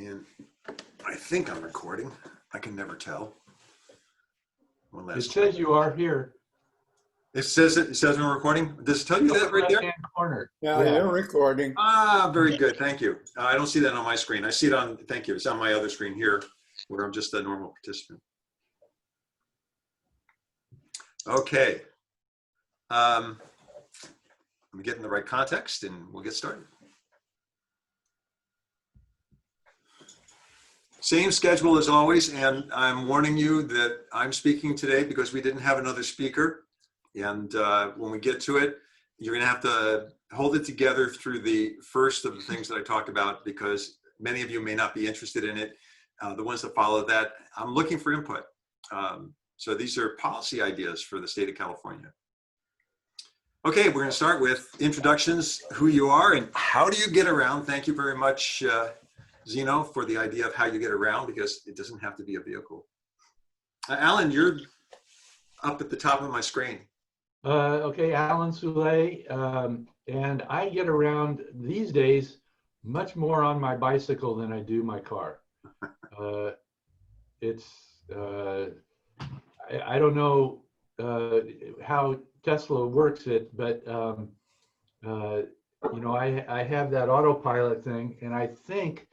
And I think I'm recording. I can never tell. One last It says you are here. It says I'm recording. Does it tell you that right there? Left-hand corner. Yeah, you're recording. Ah, very good. Thank you. I don't see that on my screen. I see it on, thank you. It's on my other screen here where I'm just a normal participant. Okay. I'm getting the right context and we'll get started. Same schedule as always, and I'm warning you that I'm speaking today because we didn't have another speaker. And when we get to it, you're gonna have to hold it together through the first of the things that I talked about because many of you may not be interested in it. The ones that follow that, I'm looking for input. So these are policy ideas for the state of California. Okay, we're gonna start with introductions, who you are and how do you get around. Thank you very much, Zeno, for the idea of how you get around because it doesn't have to be a vehicle. Alan, you're up at the top of my screen. Okay, Alan Soule, and I get around these days much more on my bicycle than I do my car. I don't know how Tesla works it, but you know, I have that autopilot thing, and I think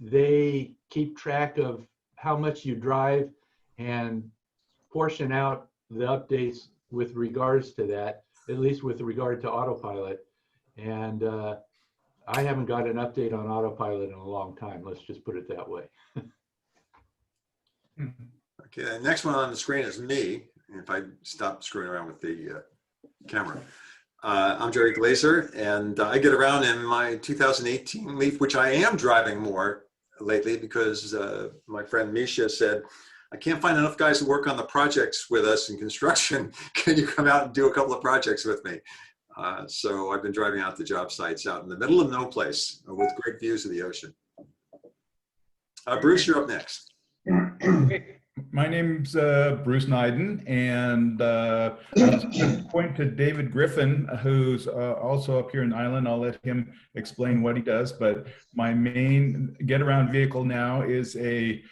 they keep track of how much you drive and portion out the updates with regards to that, at least with regard to autopilot. And I haven't got an update on autopilot in a long time. Let's just put it that way. Okay, the next one on the screen is me. If I stop screwing around with the camera. I'm Gerry Glaser, and I get around in my 2018 Leaf, which I am driving more lately because my friend Misha said, I can't find enough guys to work on the projects with us in construction. Can you come out and do a couple of projects with me? So I've been driving out to job sites out in the middle of no place with great views of the ocean. Bruce, you're up next. My name's Bruce Nyden, and I was going to point to David Griffin, who's also up here in the island. I'll let him explain what he does, but my main get-around vehicle now is a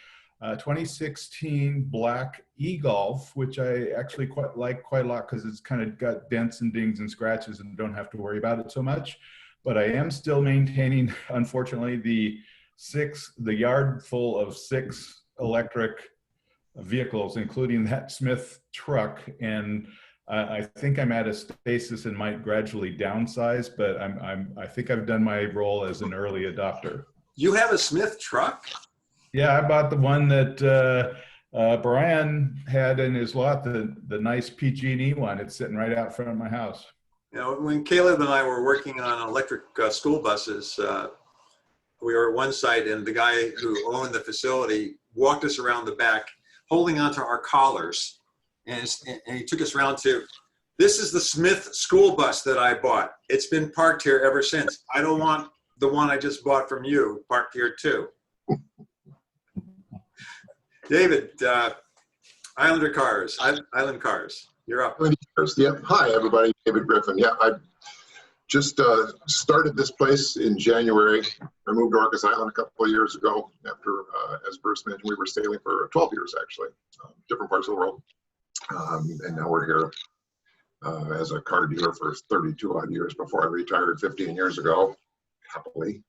2016 black e-Golf, which I actually like quite a lot because it's kind of got dents and dings and scratches and don't have to worry about it so much. But I am still maintaining, unfortunately, the yard full of 6 electric vehicles, including that Smith truck, and I think I'm at a stasis and might gradually downsize, but I think I've done my role as an early adopter. You have a Smith truck? Yeah, I bought the one that Brian had in his lot, the nice PG&E one. It's sitting right out front of my house. You know, when Caleb and I were working on electric school buses, we were at one site and the guy who owned the facility walked us around the back holding onto our collars, and he took us around to, this is the Smith school bus that I bought. It's been parked here ever since. I don't want the one I just bought from you parked here too. David, Island Cars, you're up. Yep. Hi, everybody. David Griffin. Yeah, I just started this place in January. I moved to Orcas Island a couple of years ago after, as Bruce mentioned, we were sailing for 12 years, actually, different parts of the world. And now we're here as a car dealer for 32 odd years before I retired 15 years ago. Happily,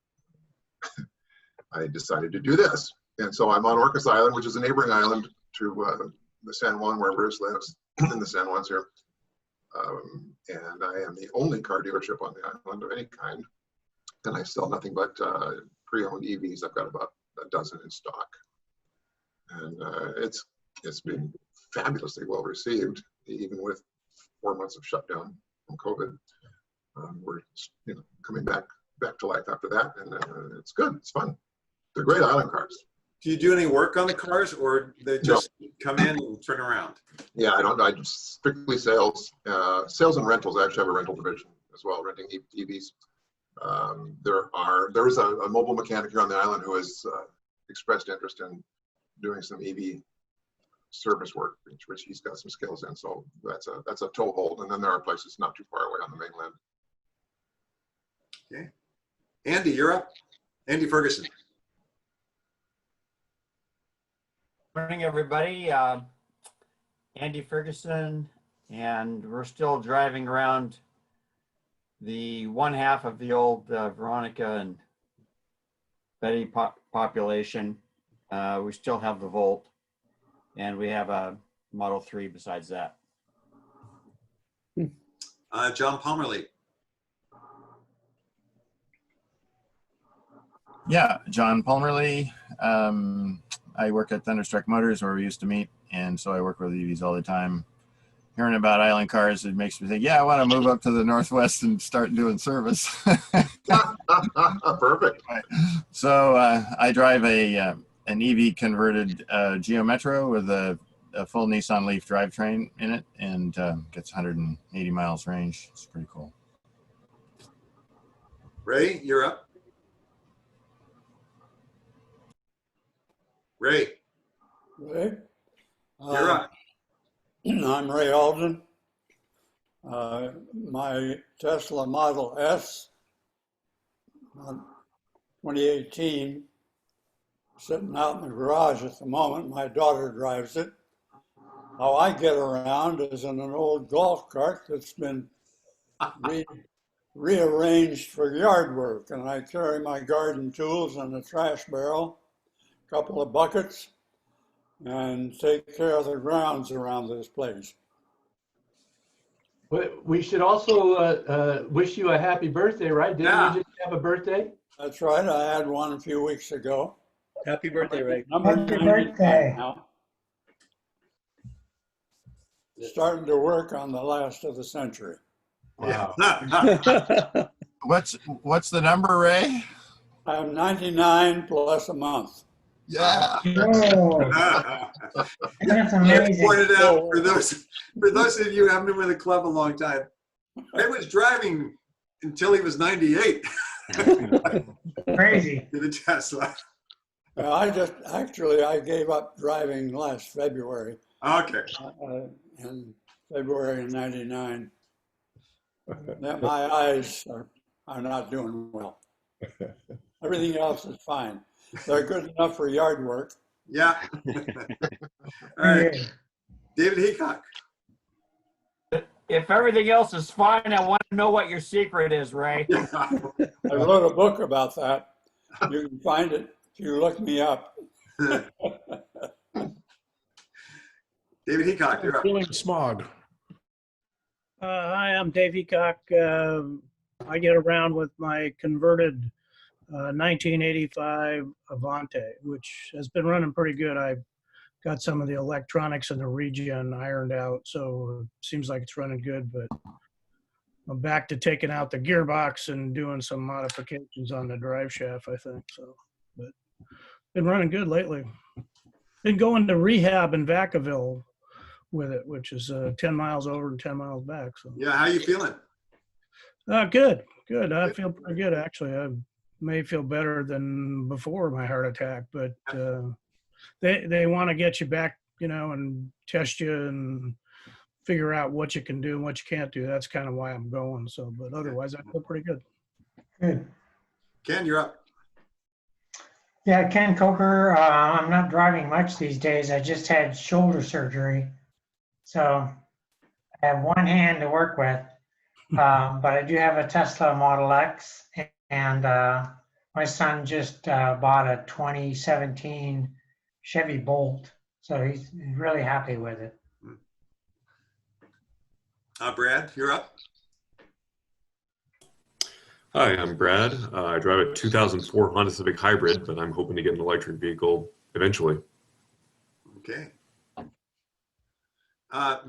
I decided to do this. And so I'm on Orcas Island, which is a neighboring island to the San Juan where Bruce lives, in the San Juans here. And I am the only car dealership on the island of any kind. And I sell nothing but pre-owned EVs. I've got about a dozen in stock. And it's been fabulously well received, even with 4 months of shutdown from COVID. We're coming back to life after that, and it's good. It's fun. They're great island cars. Do you do any work on the cars, or they just come in and turn around? Yeah, I don't. I just strictly sales. Sales and rentals. I actually have a rental division as well, renting EVs. There is a mobile mechanic here on the island who has expressed interest in doing some EV service work, which he's got some skills in. So that's a toehold. And then there are places not too far away on the mainland. Okay, Andy, you're up. Andy Ferguson. Morning, everybody. Andy Ferguson, and we're still driving around the one half of the old Veronica and Betty population. We still have the Volt, and we have a Model 3 besides that. John Palmerly. Yeah, John Palmerly. I work at Thunderstruck Motors where we used to meet, and so I work with EVs all the time. Hearing about island cars, it makes me think, yeah, I want to move up to the Northwest and start doing service. Perfect. So I drive an EV converted Geo Metro with a full Nissan Leaf drivetrain in it, and gets 180 miles range. It's pretty cool. Ray, you're up. Ray, Ray? you're up. I'm Ray Alden. My Tesla Model S, 2018, sitting out in the garage at the moment. My daughter drives it. How I get around is in an old golf cart that's been rearranged for yard work, and I carry my garden tools and a trash barrel, a couple of buckets, and take care of the grounds around this place. We should also wish you a happy birthday, right? Didn't Yeah. you just have a birthday? That's right, I had one a few weeks ago. Happy birthday, Ray. Number Happy 99 birthday. now. Starting to work on the last of the century. Wow. What's the number, Ray? I'm 99 plus a month. Yeah. Whoa, that's Just amazing. pointed out for those of you who haven't been with the club a long time, Ray was driving until he was 98 Crazy. in a Tesla. I gave up driving last February, Okay. in February of 99. My eyes are not doing well. Everything else is fine. They're good enough for yard work. Yeah. All right. David Heacock. If everything else is fine, I want to know what your secret is, Ray. I wrote a book about that. You can find it if you look me up. David Heacock, you're up. Feeling smog. Hi, I'm Dave Heacock. I get around with my converted 1985 Avante, which has been running pretty good. I've got some of the electronics in the regen ironed out, so it seems like it's running good, but I'm back to taking out the gearbox and doing some modifications on the drive shaft, I think. So, but been running good lately. Been going to rehab in Vacaville with it, which is 10 miles over and 10 miles back. So Yeah, how you feeling? good. I feel pretty good, actually. I may feel better than before my heart attack, but they want to get you back, and test you and figure out what you can do and what you can't do. That's kind of why I'm going. So, but otherwise, I feel pretty good. Good. Ken, you're up. Yeah, Ken Coker. I'm not driving much these days. I just had shoulder surgery. So I have one hand to work with. But I do have a Tesla Model X. And my son just bought a 2017 Chevy Bolt. So he's really happy with it. Brad, you're up. Hi, I'm Brad. I drive a 2004 Honda Civic Hybrid, but I'm hoping to get an electric vehicle eventually. Okay.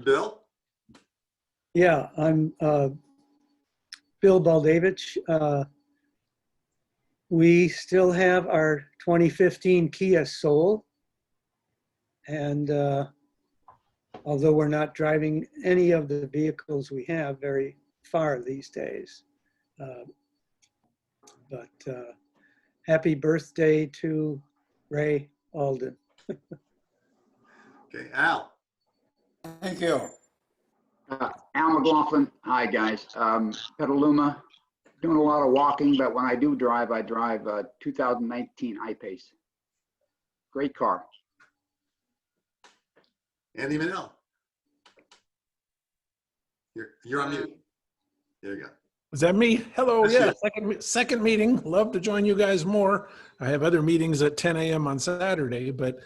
Bill? Yeah, I'm Bill Baldavich. We still have our 2015 Kia Soul. And although we're not driving any of the vehicles we have very far these days. But happy birthday to Ray Alden. Okay, Al. Thank you. Al McLaughlin. Hi, guys. Petaluma. Doing a lot of walking, but when I do drive, I drive 2019 I-Pace. Great car. Andy Manel. You're on mute. There you go. Is that me? Hello, That's yeah, you. second meeting. Love to join you guys more. I have other meetings at 10 a.m. on Saturday, but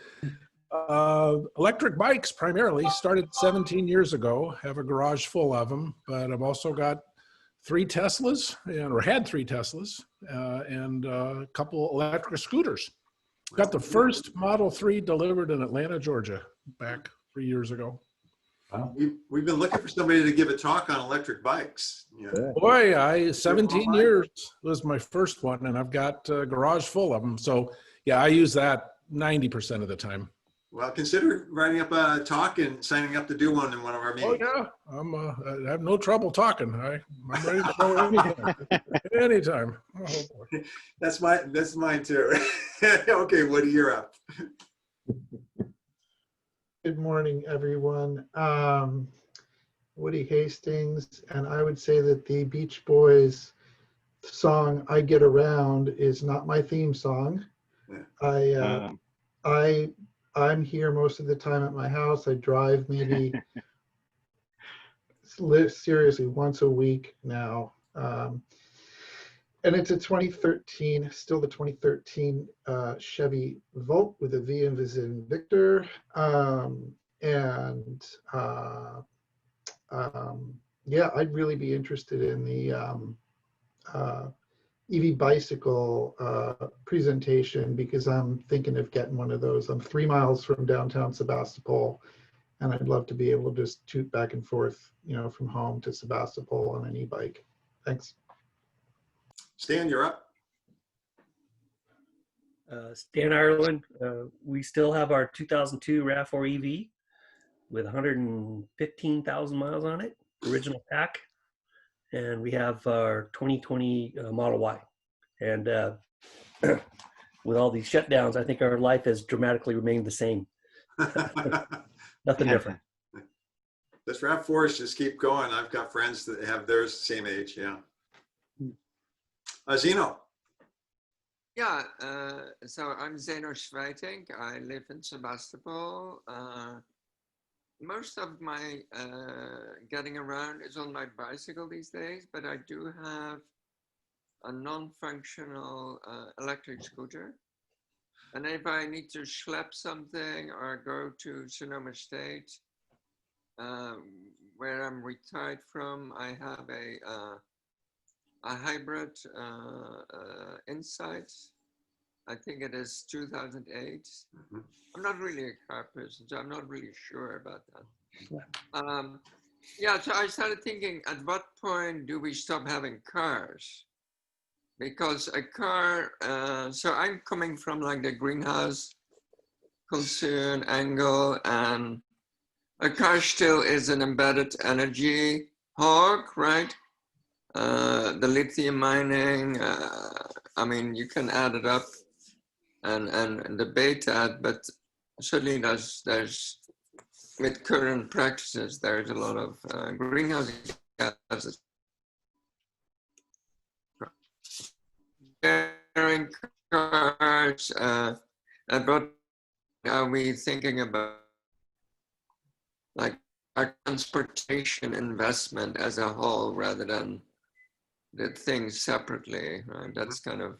electric bikes primarily started 17 years ago. Have a garage full of them, but I've also got 3 Teslas, or had 3 Teslas, and a couple electric scooters. Got the first Model 3 delivered in Atlanta, Georgia, back 3 years ago. Wow. We've been looking for somebody to give a talk on electric bikes. Yeah. Boy, 17 years was my first one, and I've got a garage full of them. So yeah, I use that 90% of the time. Well, consider writing up a talk and signing up to do one in one of our meetings. Oh yeah, I have no trouble talking. I'm ready to go anytime. Anytime. Oh, boy. That's mine too. Okay, Woody, you're up. Good morning, everyone. Woody Hastings, and I would say that the Beach Boys song "I Get Around" is not my theme song. Yeah. I'm here most of the time at my house. I drive maybe seriously once a week now. And it's a 2013, still the 2013 Chevy Volt with a V in Victor. Yeah, I'd really be interested in the EV bicycle presentation because I'm thinking of getting one of those. I'm 3 miles from downtown Sebastopol, and I'd love to be able to just toot back and forth, from home to Sebastopol on an e-bike. Thanks. Stan, you're up. Stan Ireland, we still have our 2002 RAV4 EV with 115,000 miles on it, original pack. And we have our 2020 Model Y. And with all these shutdowns, I think our life has dramatically remained the same. Nothing different. This RAV4s just keep going. I've got friends that have theirs same age, yeah. Zeno. Yeah, so I'm Zeno Schweiting. I live in Sebastopol. Most of my getting around is on my bicycle these days, but I do have a non-functional electric scooter. And if I need to schlep something or go to Sonoma State, where I'm retired from, I have a hybrid Insight. I think it is 2008. Mm-hmm. I'm not really a car person, so I'm not really sure about that. Yeah, so I started thinking, at what point do we stop having cars? Because a car, so I'm coming from like the greenhouse concern angle, and a car still is an embedded energy hog, right? The lithium mining, I mean, you can add it up and debate that, but certainly there's with current practices, there's a lot of greenhouse gases. Sharing cars, but are we thinking about like our transportation investment as a whole rather than the things separately, right? That's kind of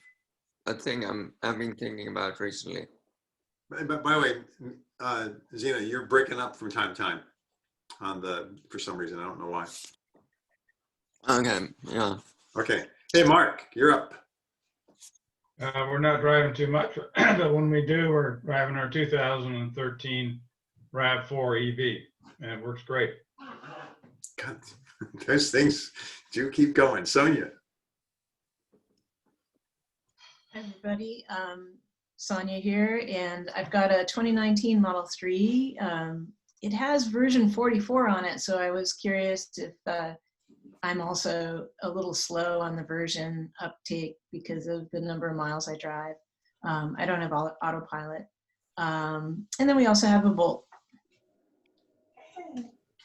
a thing I've been thinking about recently. But by the way, Zena, you're breaking up from time to time for some reason. I don't know why. Okay, yeah. Okay. Hey, Mark, you're up. We're not driving too much, but when we do, we're driving our 2013 RAV4 EV, and it works great. God, those things do keep going. Sonia. Hi, everybody. Sonia here, and I've got a 2019 Model 3. It has version 44 on it, so I was curious if I'm also a little slow on the version uptake because of the number of miles I drive. I don't have autopilot. And then we also have a Bolt.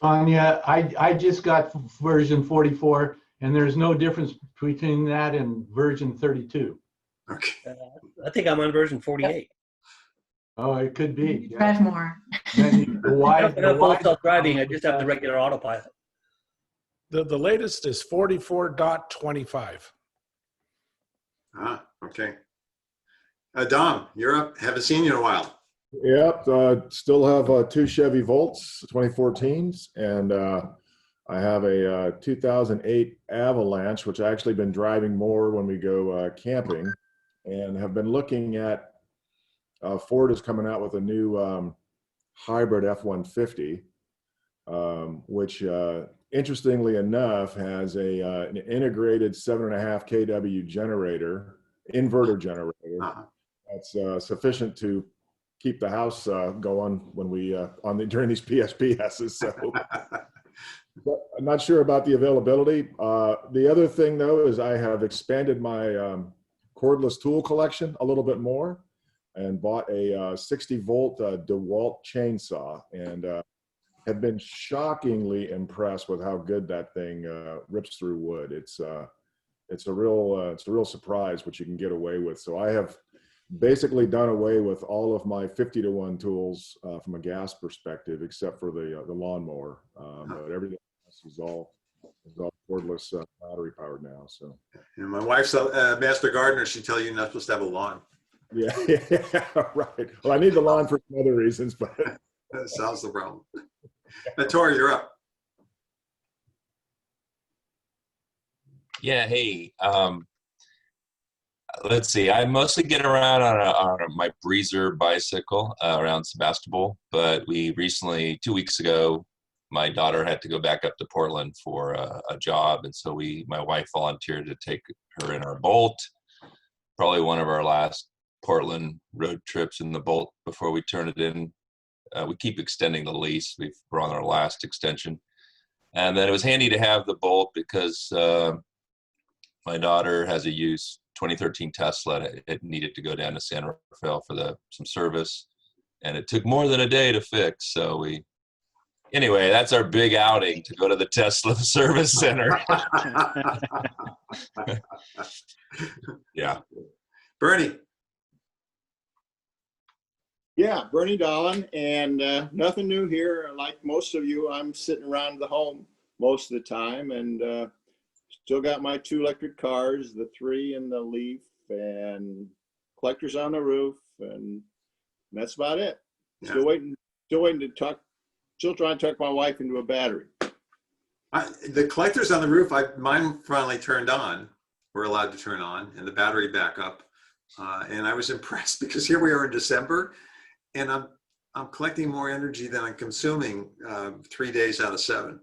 Anya, I just got version 44, and there's no difference between that and version 32. Okay. I think I'm on version 48. Oh, it could be. Yeah. Drive more. Then the I wide, don't have the full wide self-driving. I just have the regular autopilot. The latest is 44.25. Ah, okay. Dom, you're up. Haven't seen you in a while. Yep, still have two Chevy Volts 2014s, and I have a 2008 Avalanche, which I actually been driving more when we go camping, and have been looking at Ford is coming out with a new hybrid F-150, which interestingly enough has an integrated 7.5 kW generator, inverter generator. That's sufficient to keep the house going when we during these PSPSs. So but I'm not sure about the availability. The other thing though is I have expanded my cordless tool collection a little bit more and bought a 60 volt DeWalt chainsaw, and have been shockingly impressed with how good that thing rips through wood. It's a real surprise what you can get away with. So I have basically done away with all of my 50-to-1 tools from a gas perspective, except for the lawnmower. But everything else is all cordless, battery powered now. So. And my wife's a master gardener. She'd tell you you're not supposed to have a lawn. Yeah, right. Well, I need the lawn for some other reasons, but that solves the problem. Tori, you're up. Yeah, hey, let's see. I mostly get around on my Breezer bicycle around Sebastopol, but we recently, 2 weeks ago, my daughter had to go back up to Portland for a job, and so my wife volunteered to take her in our Bolt. Probably one of our last Portland road trips in the Bolt before we turn it in. We keep extending the lease. We're on our last extension, and then it was handy to have the Bolt because my daughter has a used 2013 Tesla. It needed to go down to San Rafael for some service, and it took more than a day to fix. So anyway, that's our big outing, to go to the Tesla service center. Yeah. Bernie. Yeah, Bernie Dolan, and nothing new here. Like most of you, I'm sitting around the home most of the time, and still got my 2 electric cars, the 3 and the Leaf, and collectors on the roof, and that's about it. Yeah. Still waiting to talk. Still trying to talk my wife into a battery. The collectors on the roof, mine finally turned on. We're allowed to turn on, and the battery backup. And I was impressed because here we are in December, and I'm collecting more energy than I'm consuming 3 days out of 7.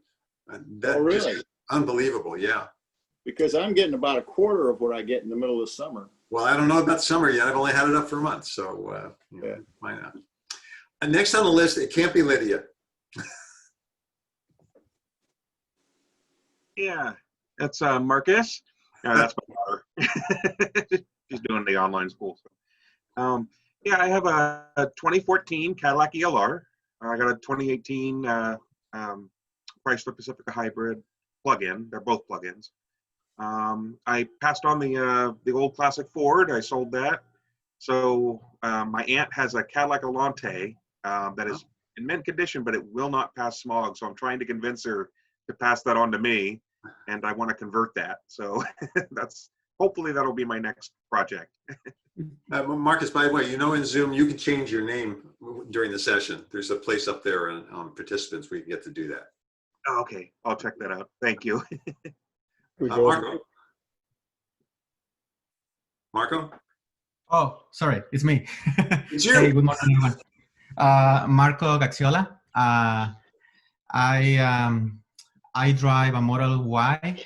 Oh, really? Unbelievable, yeah. Because I'm getting about a quarter of what I get in the middle of summer. Well, I don't know about summer yet. I've only had it up for a month, so yeah, why not? Next on the list, it can't be Lydia. Yeah, that's Marcus. That's my daughter. She's doing the online school. So. Yeah, I have a 2014 Cadillac ELR. I got a 2018 Chrysler Pacifica Hybrid plug-in. They're both plug-ins. I passed on the old classic Ford. I sold that. So my aunt has a Cadillac Alante that is in mint condition, but it will not pass smog. So I'm trying to convince her to pass that on to me, and I want to convert that. So hopefully that'll be my next project. Marcus, by the way, in Zoom, you can change your name during the session. There's a place up there on participants where you get to do that. Oh, okay, I'll check that out. Thank you. Marco? Oh, sorry, it's me. It's you. Hey, good morning, everyone. Marco Gaxiola. I drive a Model Y,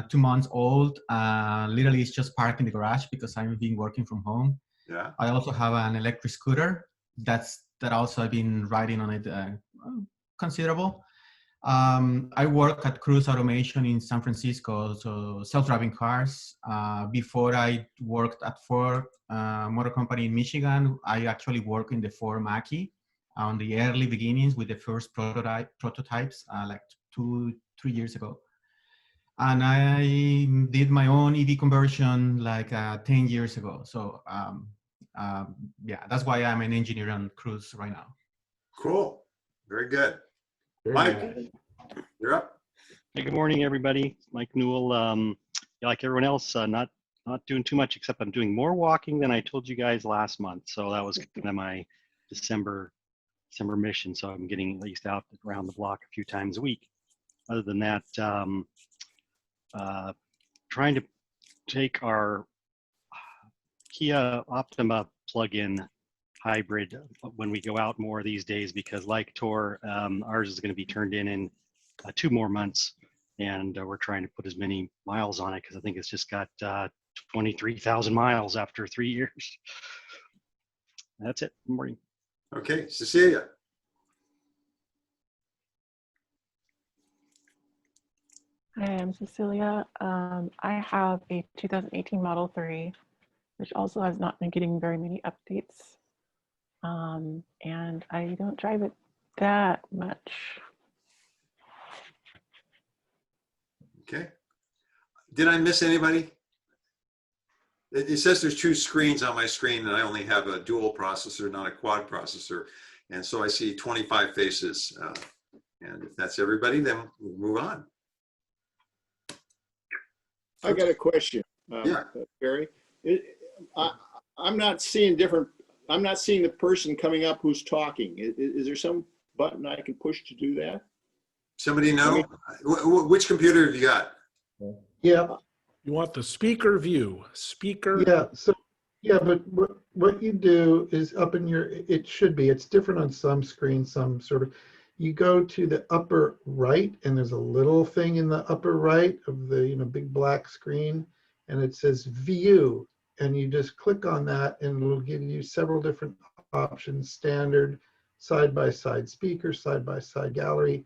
2 months old. Literally, it's just parked in the garage because I've been working from home. Yeah. I also have an electric scooter. That also I've been riding on it considerable. I work at Cruise Automation in San Francisco, so self-driving cars. Before I worked at Ford Motor Company in Michigan, I actually worked in the Ford Mach-E on the early beginnings with the first prototypes, like 2-3 years ago. And I did my own EV conversion like 10 years ago. So yeah, that's why I'm an engineer on cruise right now. Cool. Very good. Very Mike, nice. you're up. Hey, good morning, everybody. Mike Newell. Yeah, like everyone else, not doing too much, except I'm doing more walking than I told you guys last month. So that was kind of my December mission. So I'm getting at least out around the block a few times a week. Other than that, trying to take our Kia Optima plug-in hybrid when we go out more these days, because like Tor, ours is going to be turned in 2 more months, and we're trying to put as many miles on it because I think it's just got 23,000 miles after 3 years. That's it. Good morning. Okay, Cecilia. Hi, I'm Cecilia. I have a 2018 Model 3, which also has not been getting very many updates. And I don't drive it that much. Okay. Did I miss anybody? It says there's 2 screens on my screen, and I only have a dual processor, not a quad processor. And so I see 25 faces. And if that's everybody, then we'll move on. I got a question, Gerry. I'm not seeing the person coming up who's talking. Is there some button I can push to do that? Somebody know? Which computer have you got? Yeah. You want the speaker view. Speaker. Yeah. So yeah, but what you do is up in your, it should be, it's different on some screens, some sort of, you go to the upper right, and there's a little thing in the upper right of the big black screen, and it says view, and you just click on that, and it'll give you several different options: standard, side-by-side speaker, side-by-side gallery,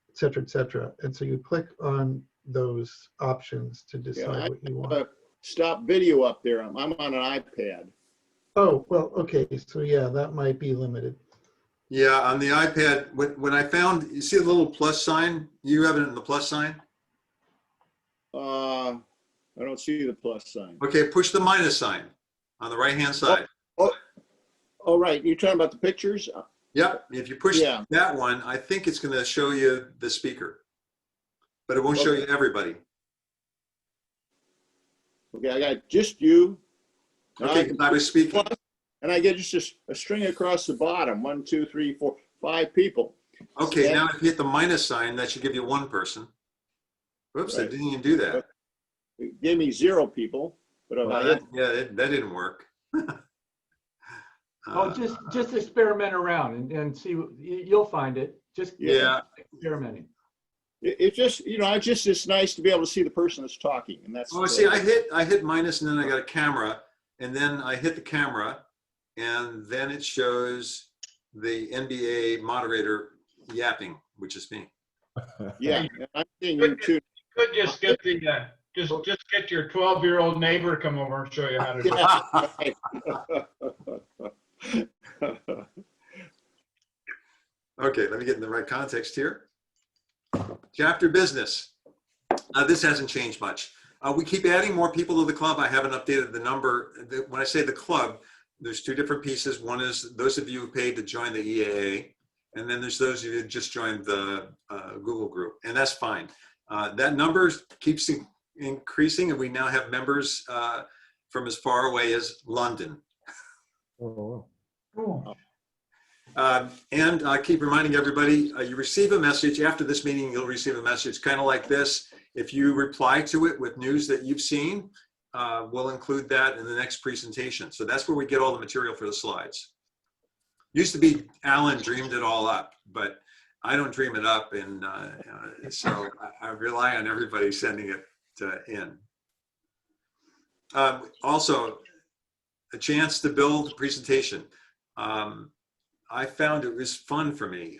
et cetera, et cetera. And so you click on those options to decide what you want. Stop video up there. I'm on an iPad. Oh, well, okay. So yeah, that might be limited. Yeah, on the iPad, when I found, you see the little plus sign? You have it in the plus sign? I don't see the plus sign. Okay, push the minus sign on the right-hand side. Oh, right. You're talking about the pictures? Yep. If you push that one, I think it's going to show you the speaker, but it won't show you everybody. Okay, I got just you. Okay, I was speaking. And I get just a string across the bottom. 1, 2, 3, 4, 5 people. Okay, now if you hit the minus sign, that should give you 1 person. Whoops, I didn't even do that. It gave me 0 people. But if that didn't work. Oh, just experiment around and see. You'll find it. Just experimenting. It's just it's nice to be able to see the person that's talking, and that's. Oh, see, I hit minus, and then I got a camera, and then I hit the camera, and then it shows the NBEAA moderator yapping, which is me. Yeah, I'm seeing you too. You could just get the just get your 12-year-old neighbor to come over and show you how to do it. Okay, let me get in the right context here. Chapter business. This hasn't changed much. We keep adding more people to the club. I haven't updated the number. When I say the club, there's 2 different pieces. One is those of you who paid to join the EAA, and then there's those of you who just joined the Google group, and that's fine. That number keeps increasing, and we now have members from as far away as London. Oh, cool. And I keep reminding everybody, you receive a message. After this meeting, you'll receive a message kind of like this. If you reply to it with news that you've seen, we'll include that in the next presentation. So that's where we get all the material for the slides. Used to be Alan dreamed it all up, but I don't dream it up. And so I rely on everybody sending it in. Also, a chance to build a presentation. I found it was fun for me.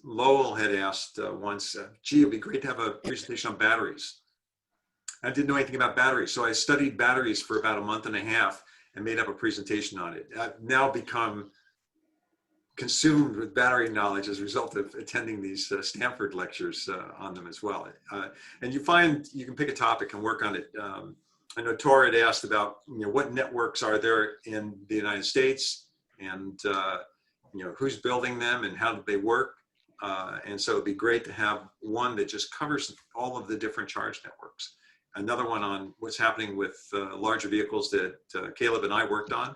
Lowell had asked once, gee, it'd be great to have a presentation on batteries. I didn't know anything about batteries, so I studied batteries for about a month and a half and made up a presentation on it. I've now become consumed with battery knowledge as a result of attending these Stanford lectures on them as well. And you find you can pick a topic and work on it I know Tor had asked about, what networks are there in the United States, and who's building them and how do they work. And so it'd be great to have one that just covers all of the different charge networks. Another one on what's happening with larger vehicles that Caleb and I worked on,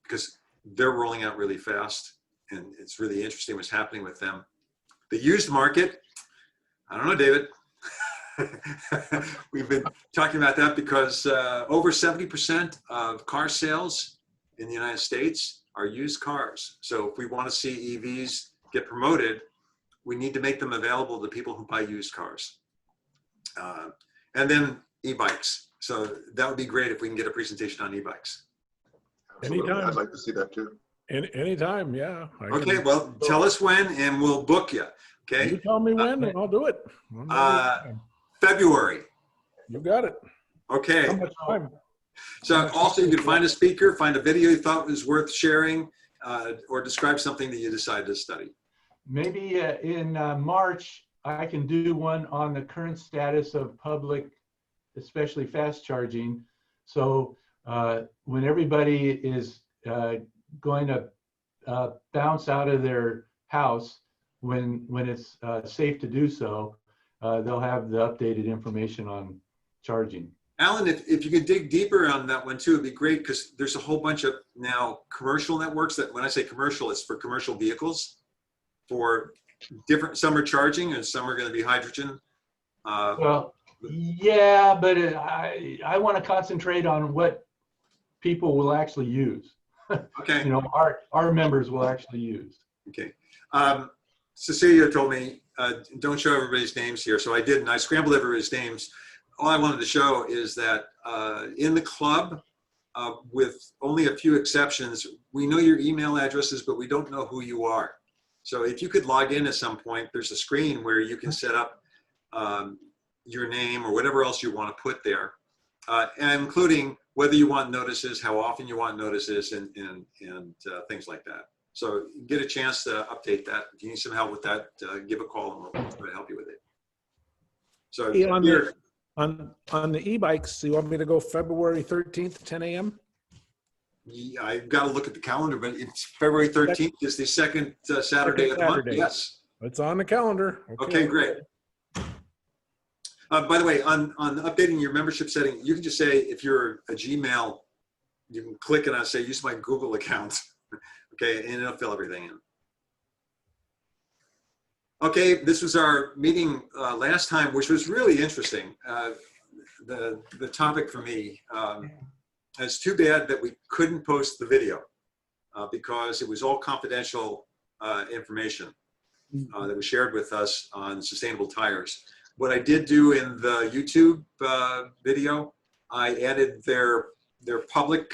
because they're rolling out really fast, and it's really interesting what's happening with them. The used market, I don't know, David. We've been talking about that because over 70% of car sales in the United States are used cars. So if we want to see EVs get promoted, we need to make them available to people who buy used cars. And then e-bikes. So that would be great if we can get a presentation on e-bikes. Anytime. I'd like to see that too. Anytime, yeah. Okay, well, tell us when and we'll book you. Okay. You tell me when and I'll do it. February. You got it. Okay. How much time? So also you can find a speaker, find a video you thought was worth sharing, or describe something that you decided to study. Maybe in March, I can do one on the current status of public, especially fast charging. So when everybody is going to bounce out of their house, when it's safe to do so, they'll have the updated information on charging. Alan, if you could dig deeper on that one too, it'd be great, because there's a whole bunch of now commercial networks that, when I say commercial, it's for commercial vehicles, for different, some are charging and some are going to be hydrogen. Well, yeah, but I want to concentrate on what people will actually use. Okay. Our members will actually use. Okay. Cecilia told me, don't show everybody's names here. So I did, and I scrambled everybody's names. All I wanted to show is that in the club, with only a few exceptions, we know your email addresses, but we don't know who you are. So if you could log in at some point, there's a screen where you can set up your name or whatever else you want to put there, and including whether you want notices, how often you want notices, and things like that. So get a chance to update that. If you need some help with that, give a call and we'll try to help you with it. So on the e-bikes, you want me to go February 13th, 10 a.m.? Yeah, I've got to look at the calendar, but it's February 13th is the second Saturday of the month. Yes. It's on the calendar. Okay, great. By the way, on updating your membership setting, you can just say, if you're a Gmail, you can click and I'll say, use my Google account. Okay, and it'll fill everything in. Okay, this was our meeting last time, which was really interesting. The topic for me, it's too bad that we couldn't post the video because it was all confidential information that was shared with us on sustainable tires. What I did do in the YouTube video, I added their public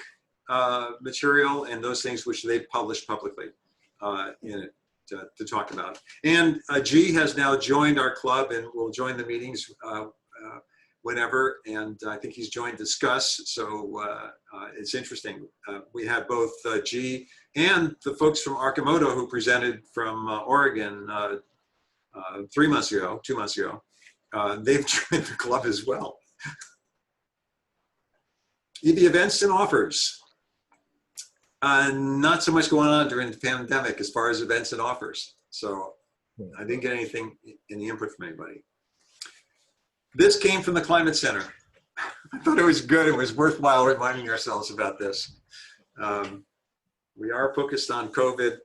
material and those things which they've published publicly in it to talk about. And G has now joined our club and will join the meetings whenever, and I think he's joined Discuss, so it's interesting. We have both G and the folks from Arcimoto who presented from Oregon 2 months ago. They've joined the club as well. EV events and offers. Not so much going on during the pandemic as far as events and offers. So I didn't get any input from anybody. This came from the Climate Center. I thought it was good. It was worthwhile reminding ourselves about this. We are focused on COVID,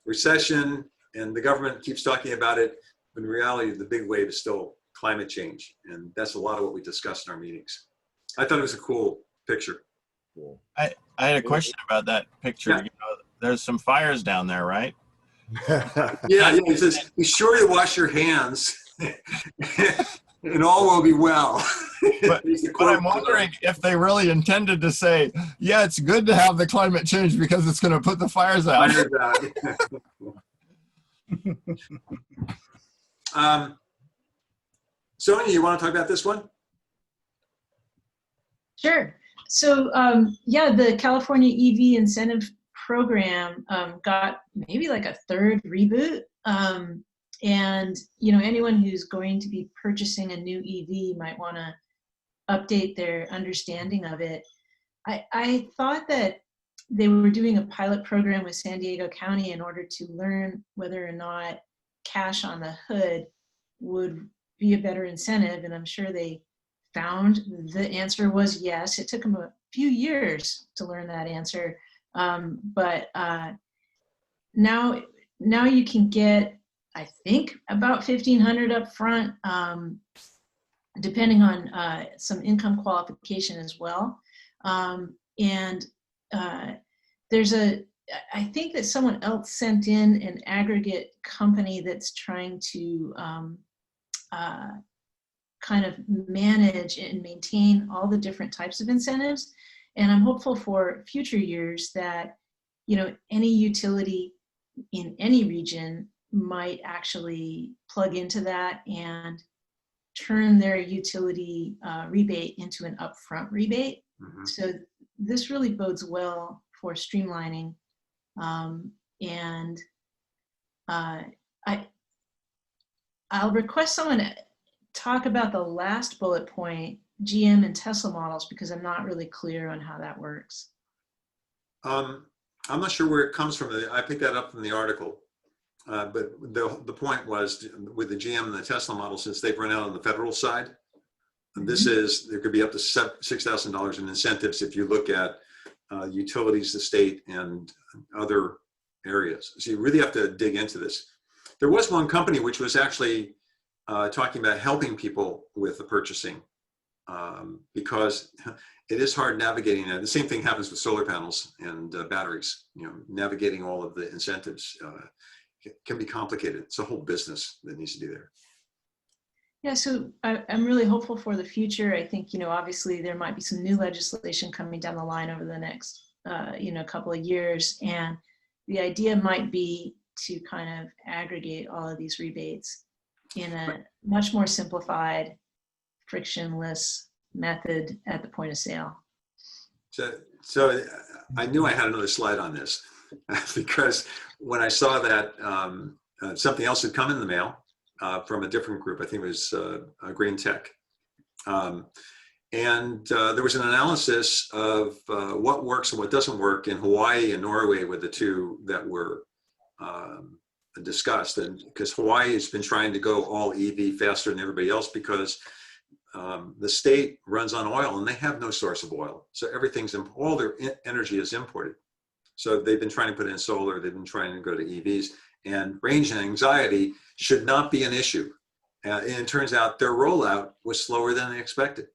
recession, and the government keeps talking about it. But in reality, the big wave is still climate change. And that's a lot of what we discussed in our meetings. I thought it was a cool picture. I had a question about that picture. Yeah. There's some fires down there, right? Yeah, it says, be sure to wash your hands and all will be well. But I'm wondering if they really intended to say, yeah, it's good to have the climate change because it's going to put the fires out. Sonia, you want to talk about this one? Sure. So yeah, the California EV incentive program got maybe like a third reboot. And anyone who's going to be purchasing a new EV might want to update their understanding of it. I thought that they were doing a pilot program with San Diego County in order to learn whether or not cash on the hood would be a better incentive, and I'm sure they found the answer was yes. It took them a few years to learn that answer, but now you can get, I think, about $1,500 up front, depending on some income qualification as well. I think that someone else sent in an aggregate company that's trying to kind of manage and maintain all the different types of incentives. And I'm hopeful for future years that, you know, any utility in any region might actually plug into that and turn their utility rebate into an upfront rebate. Mm-hmm. So this really bodes well for streamlining. I'll request someone talk about the last bullet point, GM and Tesla models, because I'm not really clear on how that works. I'm not sure where it comes from. I picked that up from the article. But the point was with the GM and the Tesla model, since they've run out on the federal side, and this is, there could be up to $6,000 in incentives if you look at utilities, the state, and other areas. So you really have to dig into this. There was one company which was actually talking about helping people with the purchasing because it is hard navigating that. The same thing happens with solar panels and batteries. You know, navigating all of the incentives can be complicated. It's a whole business that needs to be there. Yeah, so I'm really hopeful for the future. I think, you know, obviously there might be some new legislation coming down the line over the next, you know, couple of years. And the idea might be to kind of aggregate all of these rebates in a much more simplified, frictionless method at the point of sale. So I knew I had another slide on this because when I saw that something else had come in the mail from a different group, I think it was Green Tech. And there was an analysis of what works and what doesn't work in Hawaii and Norway were the two that were discussed. And because Hawaii has been trying to go all EV faster than everybody else because the state runs on oil and they have no source of oil. So everything's, all their energy is imported. So they've been trying to put in solar, they've been trying to go to EVs, and range and anxiety should not be an issue. And it turns out their rollout was slower than they expected.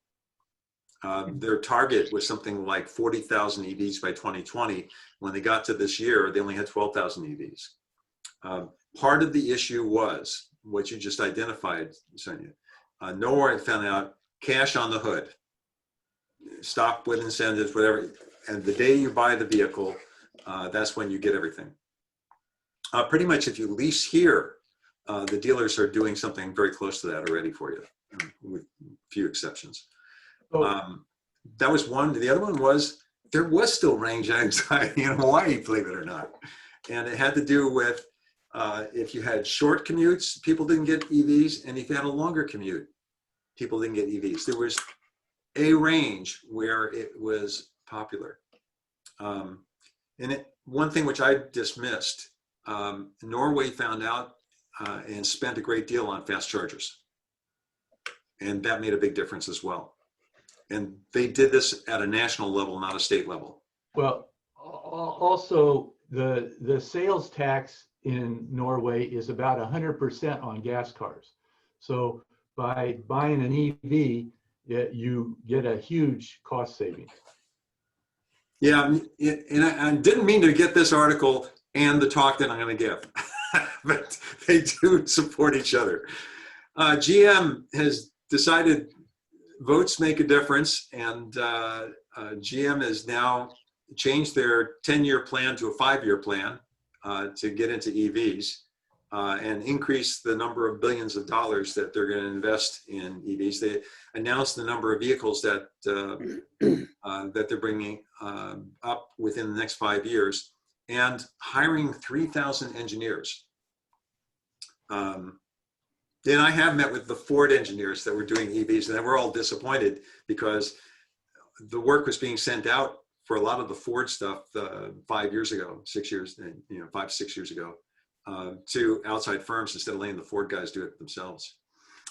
Their target was something like 40,000 EVs by 2020. When they got to this year, they only had 12,000 EVs. Part of the issue was what you just identified, Sonia. Nowhere I found out cash on the hood, stock with incentives, whatever. And the day you buy the vehicle, that's when you get everything. Pretty much if you lease here, the dealers are doing something very close to that already for you, with a few exceptions. That was one. The other one was, there was still range anxiety in Hawaii, believe it or not. And it had to do with if you had short commutes, people didn't get EVs, and if you had a longer commute, people didn't get EVs. There was a range where it was popular. One thing which I dismissed, Norway found out and spent a great deal on fast chargers. And that made a big difference as well. And they did this at a national level, not a state level. Well, also the sales tax in Norway is about 100% on gas cars. So by buying an EV, you get a huge cost savings. Yeah, and I didn't mean to get this article and the talk that I'm going to give, but they do support each other. GM has decided votes make a difference, and GM has now changed their 10-year plan to a 5-year plan to get into EVs and increase the number of billions of dollars that they're going to invest in EVs. They announced the number of vehicles that that they're bringing up within the next 5 years, and hiring 3,000 engineers. And I have met with the Ford engineers that were doing EVs, and they were all disappointed because the work was being sent out for a lot of the Ford stuff 5 years ago, 6 years, 5 to 6 years ago, to outside firms instead of letting the Ford guys do it themselves.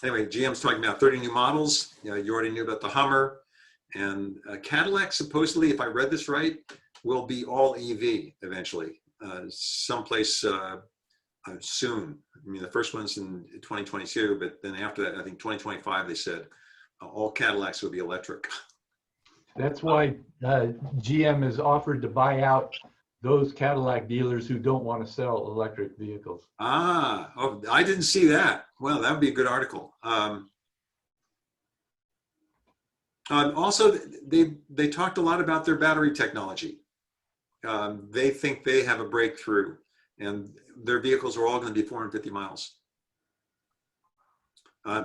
Anyway, GM's talking about 30 new models. You already knew about the Hummer, and Cadillac supposedly, if I read this right, will be all EV eventually, someplace soon. I mean, the first one's in 2022, but then after that, I think 2025, they said all Cadillacs will be electric. That's why GM has offered to buy out those Cadillac dealers who don't want to sell electric vehicles. Oh, I didn't see that. Well, that would be a good article. Also, they talked a lot about their battery technology. They think they have a breakthrough, and their vehicles are all going to be 450 miles.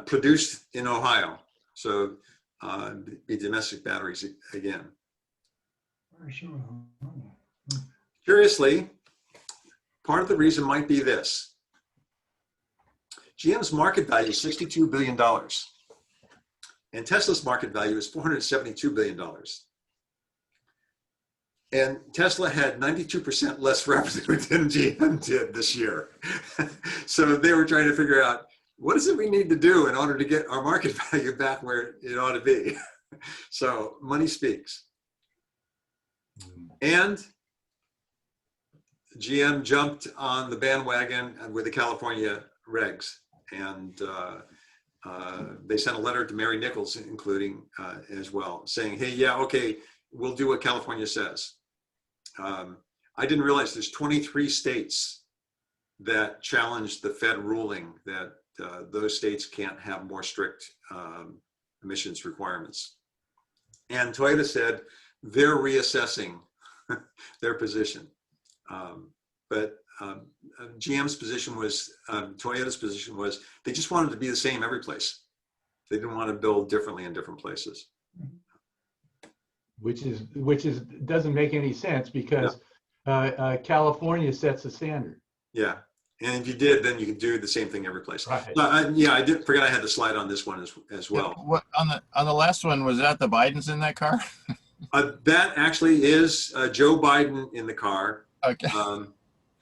Produced in Ohio, so be domestic batteries again. Curiously, part of the reason might be this. GM's market value is $62 billion, and Tesla's market value is $472 billion. And Tesla had 92% less revenue than GM did this year. So they were trying to figure out, what is it we need to do in order to get our market value back where it ought to be? So money speaks. And GM jumped on the bandwagon with the California regs, and they sent a letter to Mary Nichols, including as well, saying, hey, yeah, okay, we'll do what California says. I didn't realize there's 23 states that challenged the Fed ruling that those states can't have more strict emissions requirements. And Toyota said they're reassessing their position. But GM's position was, Toyota's position was, they just wanted to be the same every place. They didn't want to build differently in different places. Which doesn't make any sense because California sets the standard. Yeah, and if you did, then you could do the same thing every place. Right. Yeah, I did forget I had the slide on this one as well. Yeah, what, on the last one, was that the Bidens in that car? That actually is Joe Biden in the car. Okay.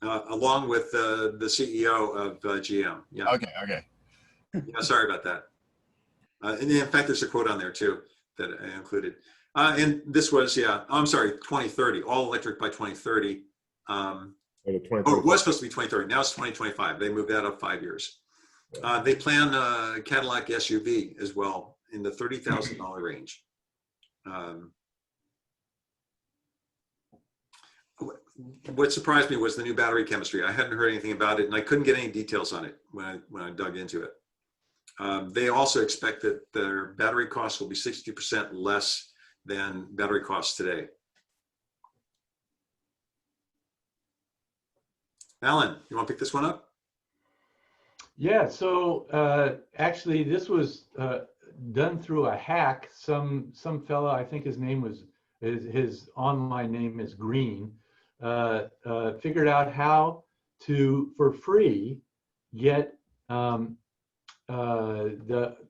Along with the CEO of GM. Yeah. Okay. Yeah, sorry about that. And in fact, there's a quote on there too that I included. And this was, I'm sorry, 2030, all electric by 2030. It was supposed to be 2030. Now it's 2025. They moved that up 5 years. They plan a Cadillac SUV as well in the $30,000 range. What surprised me was the new battery chemistry. I hadn't heard anything about it, and I couldn't get any details on it when I dug into it. They also expect that their battery costs will be 60% less than battery costs today. Alan, you want to pick this one up? Yeah, so actually this was done through a hack. Some fellow, I think his name was, his online name is Green, figured out how to, for free, get the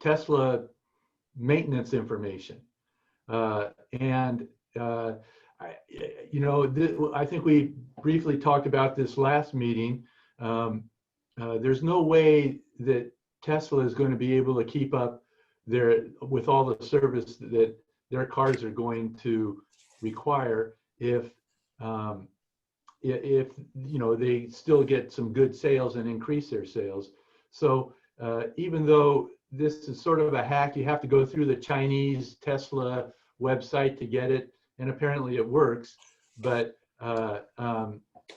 Tesla maintenance information. I think we briefly talked about this last meeting. There's no way that Tesla is going to be able to keep up with all the service that their cars are going to require if they still get some good sales and increase their sales. So even though this is sort of a hack, you have to go through the Chinese Tesla website to get it, and apparently it works. But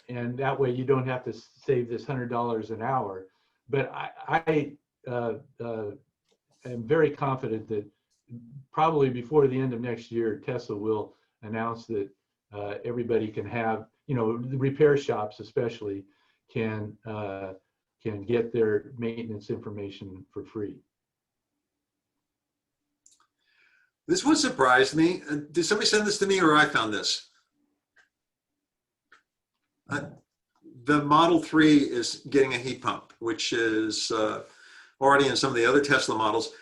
and that way you don't have to save this $100 an hour. But I am very confident that probably before the end of next year, Tesla will announce that everybody can have, the repair shops especially can get their maintenance information for free. This one surprised me. Did somebody send this to me, or I found this? The Model 3 is getting a heat pump, which is already in some of the other Tesla models.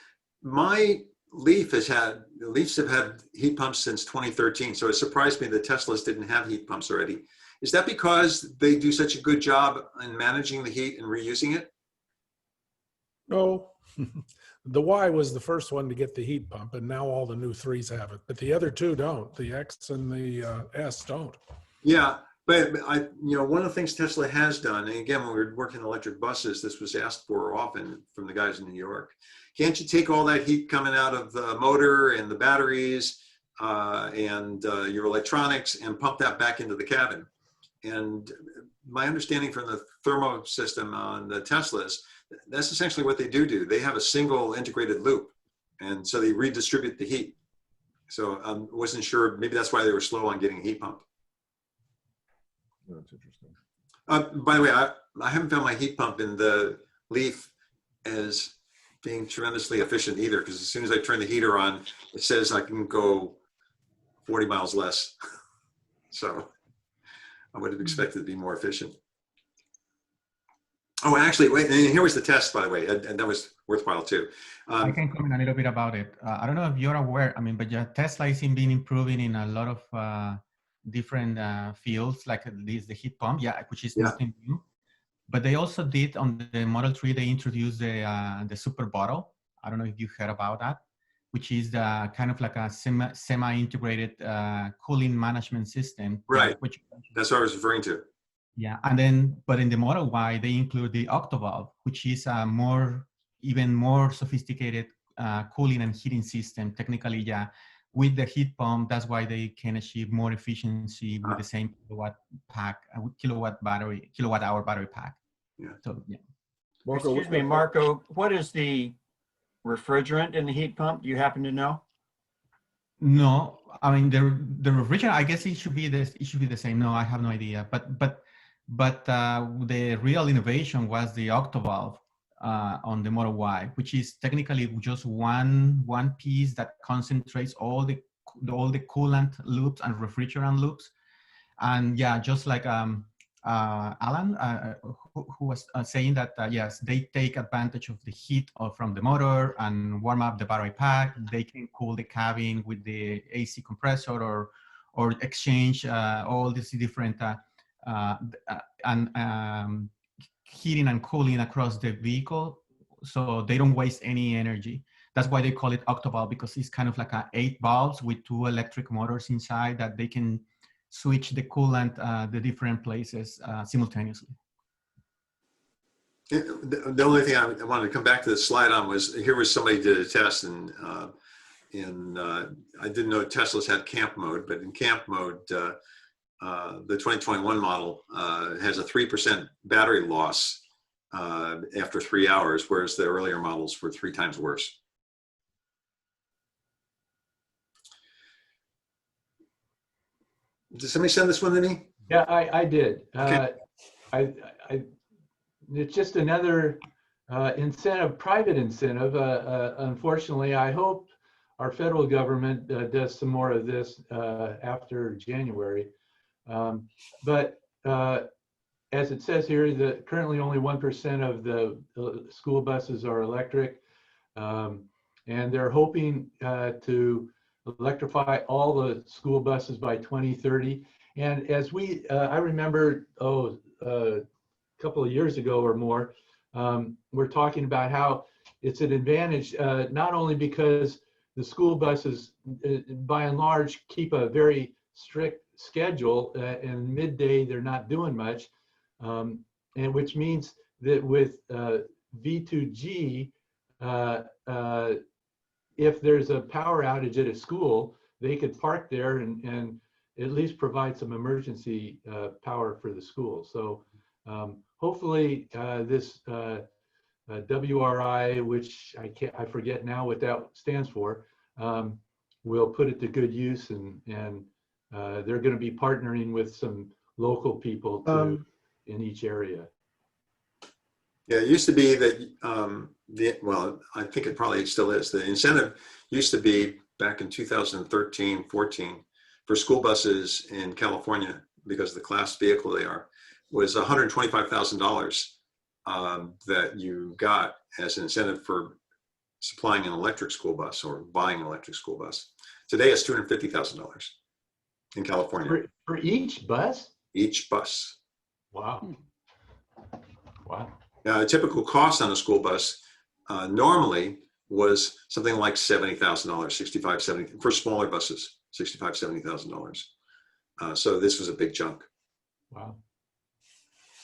My Leafs have had heat pumps since 2013. So it surprised me that Teslas didn't have heat pumps already. Is that because they do such a good job in managing the heat and reusing it? No, the Y was the first one to get the heat pump, and now all the new 3s have it, but the other two don't. The X and the S don't. Yeah, but one of the things Tesla has done, and again, when we were working electric buses, this was asked for often from the guys in New York. Can't you take all that heat coming out of the motor and the batteries and your electronics and pump that back into the cabin? And my understanding from the thermo system on the Teslas, that's essentially what they do. They have a single integrated loop, and so they redistribute the heat. So I wasn't sure, maybe that's why they were slow on getting a heat pump. That's interesting. By the way, I haven't found my heat pump in the Leaf as being tremendously efficient either, because as soon as I turn the heater on, it says I can go 40 miles less. So I would have expected it to be more efficient. Oh, actually, wait, and here was the test, by the way, and that was worthwhile too. I can comment a little bit about it. I don't know if you're aware, but yeah, Tesla is been improving in a lot of different fields, like the heat pump, which is nothing new. But they also did on the Model 3, they introduced the super bottle. I don't know if you heard about that, which is the kind of like a semi-integrated cooling management system. Right, that's what I was referring to. Yeah, and then, but in the Model Y, they include the Octovalve, which is a even more sophisticated cooling and heating system. Technically, with the heat pump, that's why they can achieve more efficiency with the same kilowatt hour battery pack. Yeah. So yeah. Excuse me, Marco, what is the refrigerant in the heat pump? Do you happen to know? No, the refrigerant, I guess it should be the same. No, I have no idea. But the real innovation was the Octovalve on the Model Y, which is technically just one piece that concentrates all the coolant loops and refrigerant loops. And yeah, just like Alan, who was saying that yes, they take advantage of the heat from the motor and warm up the battery pack. They can cool the cabin with the AC compressor or exchange all these different heating and cooling across the vehicle, so they don't waste any energy. That's why they call it Octovalve, because it's kind of like 8 valves with 2 electric motors inside that they can switch the coolant the different places simultaneously. The only thing I wanted to come back to the slide on was, here was somebody did a test, and I didn't know Teslas had camp mode, but in camp mode, the 2021 model has a 3% battery loss after 3 hours, whereas the earlier models were 3 times worse. Did somebody send this one to me? Yeah, I did. Okay. It's just another incentive, private incentive. Unfortunately, I hope our federal government does some more of this after January. But as it says here, that currently only 1% of the school buses are electric, and they're hoping to electrify all the school buses by 2030. And as I remember, a couple of years ago or more, we're talking about how it's an advantage, not only because the school buses, by and large, keep a very strict schedule, and midday they're not doing much, and which means that with V2G, if there's a power outage at a school, they could park there and at least provide some emergency power for the school. So hopefully this WRI, which I forget now what that stands for, will put it to good use, and they're going to be partnering with some local people in each area. Yeah, it used to be that, well, I think it probably still is. The incentive used to be back in 2013, 14 for school buses in California, because of the class vehicle they are, was $125,000 that you got as an incentive for supplying an electric school bus or buying an electric school bus. Today it's $250,000 in California. For each bus? Each bus. Wow. Wow. Now, a typical cost on a school bus normally was something like $70,000, 65, 70, for smaller buses, $65,000, $70,000. So this was a big chunk. Wow.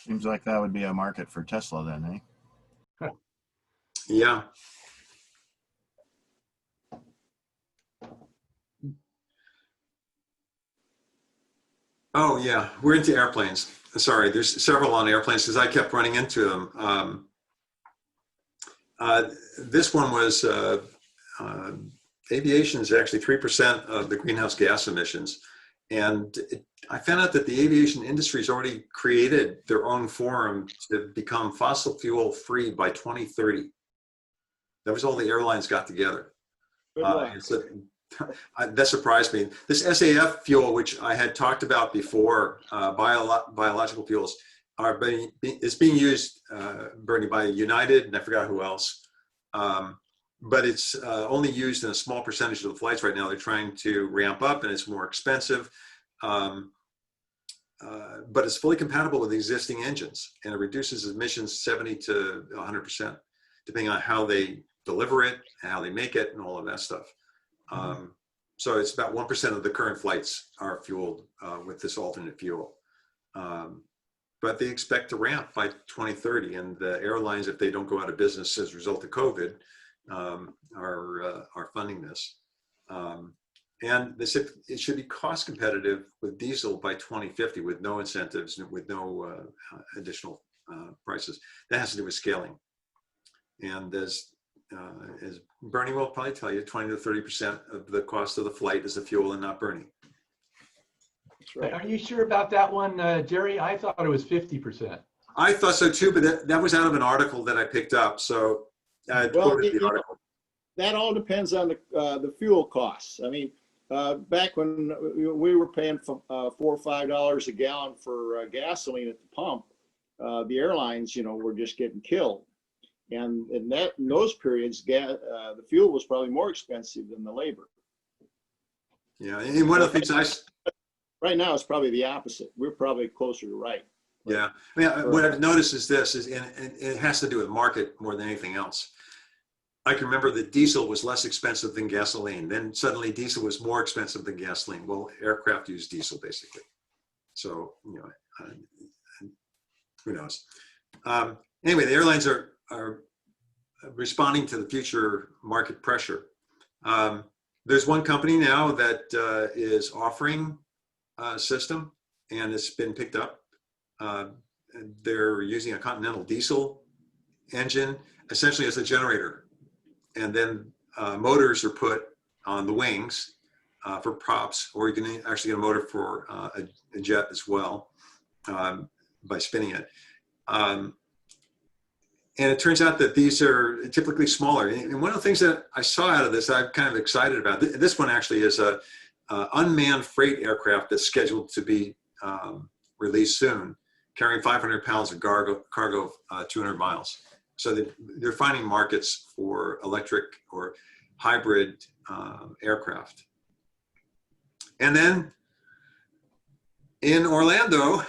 Seems like that would be a market for Tesla then, eh? Yeah. Oh yeah, we're into airplanes. Sorry, there's several on airplanes because I kept running into them. This one was aviation is actually 3% of the greenhouse gas emissions. And I found out that the aviation industry has already created their own forum to become fossil fuel free by 2030. That was all the airlines got together. That surprised me. This SAF fuel, which I had talked about before, biological fuels, is being used, Bernie, by United, and I forgot who else. But it's only used in a small percentage of the flights right now. They're trying to ramp up, and it's more expensive. But it's fully compatible with existing engines, and it reduces emissions 70 to 100%, depending on how they deliver it, how they make it, and all of that stuff. So it's about 1% of the current flights are fueled with this alternate fuel. But they expect to ramp by 2030, and the airlines, if they don't go out of business as a result of COVID, are funding this. And they said it should be cost competitive with diesel by 2050 with no incentives, with no additional prices. That has to do with scaling. And as Bernie will probably tell you, 20 to 30% of the cost of the flight is the fuel and not burning. Right. Are you sure about that one, Gerry? I thought it was 50%. I thought so too, but that was out of an article that I picked up. So I quoted the article. That all depends on the fuel costs. I mean, back when we were paying $4 or $5 a gallon for gasoline at the pump, the airlines, were just getting killed. And in those periods, the fuel was probably more expensive than the labor. Yeah, and one of the things right now it's probably the opposite. We're probably closer to right. Yeah, I mean, what I've noticed is this, and it has to do with market more than anything else. I can remember that diesel was less expensive than gasoline. Then suddenly diesel was more expensive than gasoline. Well, aircraft use diesel basically. So, who knows? Anyway, the airlines are responding to the future market pressure. There's one company now that is offering a system, and it's been picked up. They're using a Continental diesel engine essentially as a generator. And then motors are put on the wings for props, or you can actually get a motor for a jet as well by spinning it. And it turns out that these are typically smaller. And one of the things that I saw out of this, I'm kind of excited about, this one actually is a unmanned freight aircraft that's scheduled to be released soon, carrying 500 pounds of cargo 200 miles. So they're finding markets for electric or hybrid aircraft. And then in Orlando,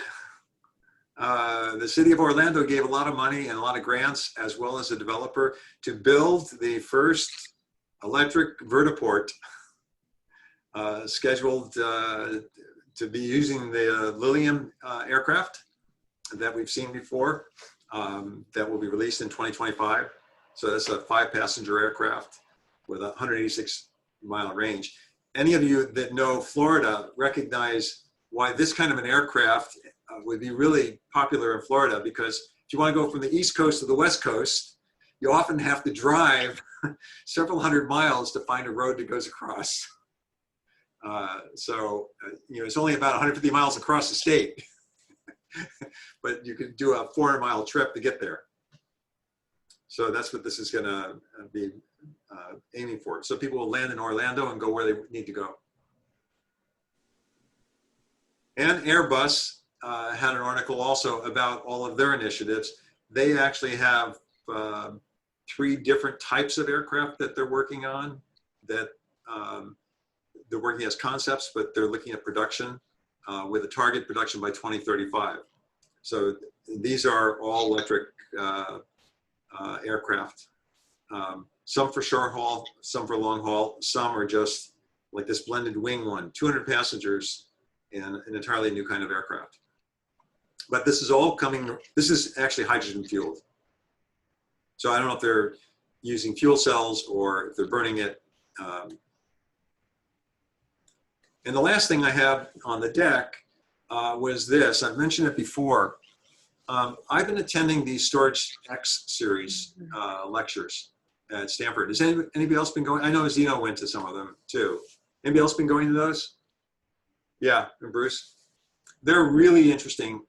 the city of Orlando gave a lot of money and a lot of grants, as well as a developer, to build the first electric vertiport scheduled to be using the Lilium aircraft that we've seen before. That will be released in 2025. So that's a 5-passenger aircraft with a 186-mile range. Any of you that know Florida recognize why this kind of an aircraft would be really popular in Florida, because if you want to go from the East Coast to the West Coast, you often have to drive several hundred miles to find a road that goes across. It's only about 150 miles across the state. But you could do a 400-mile trip to get there. So that's what this is going to be aiming for. So people will land in Orlando and go where they need to go. And Airbus had an article also about all of their initiatives. they actually have 3 different types of aircraft that they're working on, that they're working as concepts, but they're looking at production with a target production by 2035. So these are all electric aircraft. Some for short haul, some for long haul, some are just like this blended wing one, 200 passengers and an entirely new kind of aircraft. But this is all coming, this is actually hydrogen fueled. So I don't know if they're using fuel cells or if they're burning it. And the last thing I have on the deck was this. I've mentioned it before. I've been attending these Storage X series lectures at Stanford. Has anybody else been going? I know Zeno went to some of them too. Anybody else been going to those? Yeah, and Bruce? They're really interesting.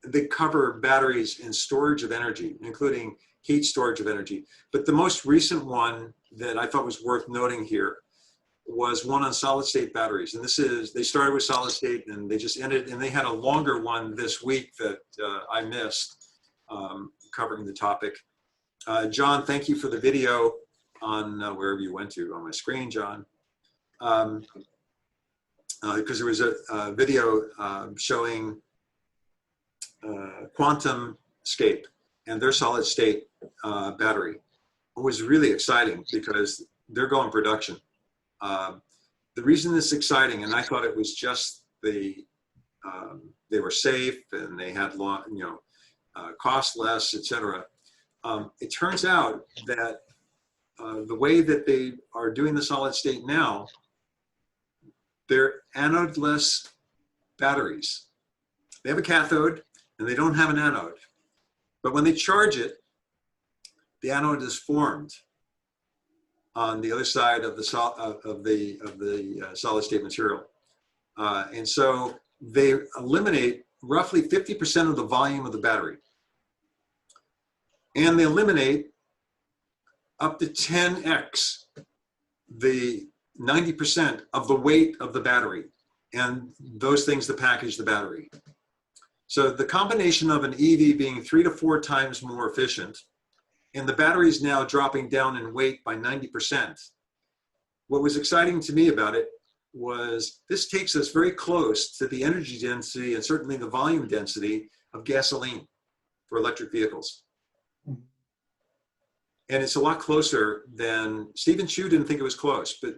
They cover batteries and storage of energy, including heat storage of energy. But the most recent one that I thought was worth noting here was one on solid state batteries. And this is, they started with solid state and they just ended, and they had a longer one this week that I missed covering the topic. John, thank you for the video on wherever you went to on my screen, John. Because there was a video showing Quantum Scape and their solid state battery. It was really exciting because they're going production. The reason it's exciting, and I thought it was just they were safe and they had cost less, etc. It turns out that the way that they are doing the solid state now, they're anode-less batteries. They have a cathode and they don't have an anode. But when they charge it, the anode is formed on the other side of the solid state material. And so they eliminate roughly 50% of the volume of the battery. And they eliminate up to 10x the 90% of the weight of the battery and those things that package the battery. So the combination of an EV being 3 to 4 times more efficient and the battery is now dropping down in weight by 90%. What was exciting to me about it was this takes us very close to the energy density and certainly the volume density of gasoline for electric vehicles. And it's a lot closer than, Stephen Chu didn't think it was close, but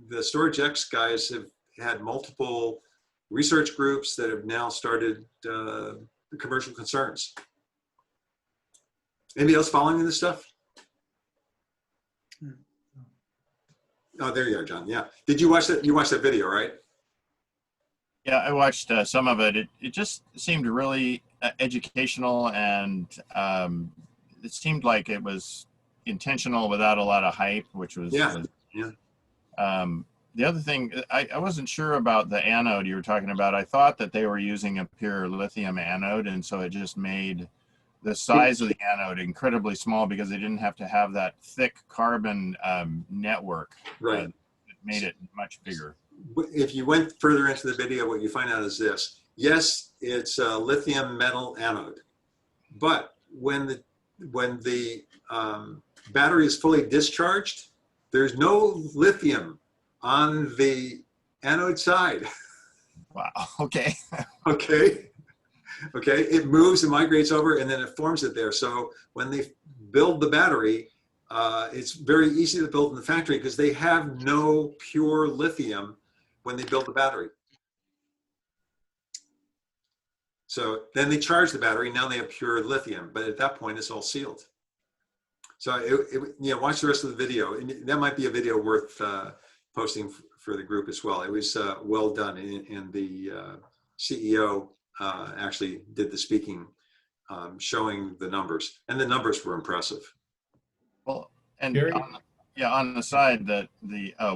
the Storage X guys have had multiple research groups that have now started commercial concerns. Anybody else following this stuff? Oh, there you are, John. Yeah. Did you watch that? You watched that video, right? Yeah, I watched some of it. It just seemed really educational, and it seemed like it was intentional without a lot of hype, which was the other thing. I wasn't sure about the anode you were talking about. I thought that they were using a pure lithium anode, and so it just made the size of the anode incredibly small because they didn't have to have that thick carbon network. Right. It made it much bigger. If you went further into the video, what you find out is this. Yes, it's a lithium metal anode, but when the battery is fully discharged, there's no lithium on the anode side. Wow, okay. Okay. Okay, it moves and migrates over and then it forms it there. So when they build the battery, it's very easy to build in the factory because they have no pure lithium when they build the battery. So then they charge the battery, now they have pure lithium, but at that point it's all sealed. So watch the rest of the video. And that might be a video worth posting for the group as well. It was well done, and the CEO actually did the speaking, showing the numbers, and the numbers were impressive. Well, and on the side that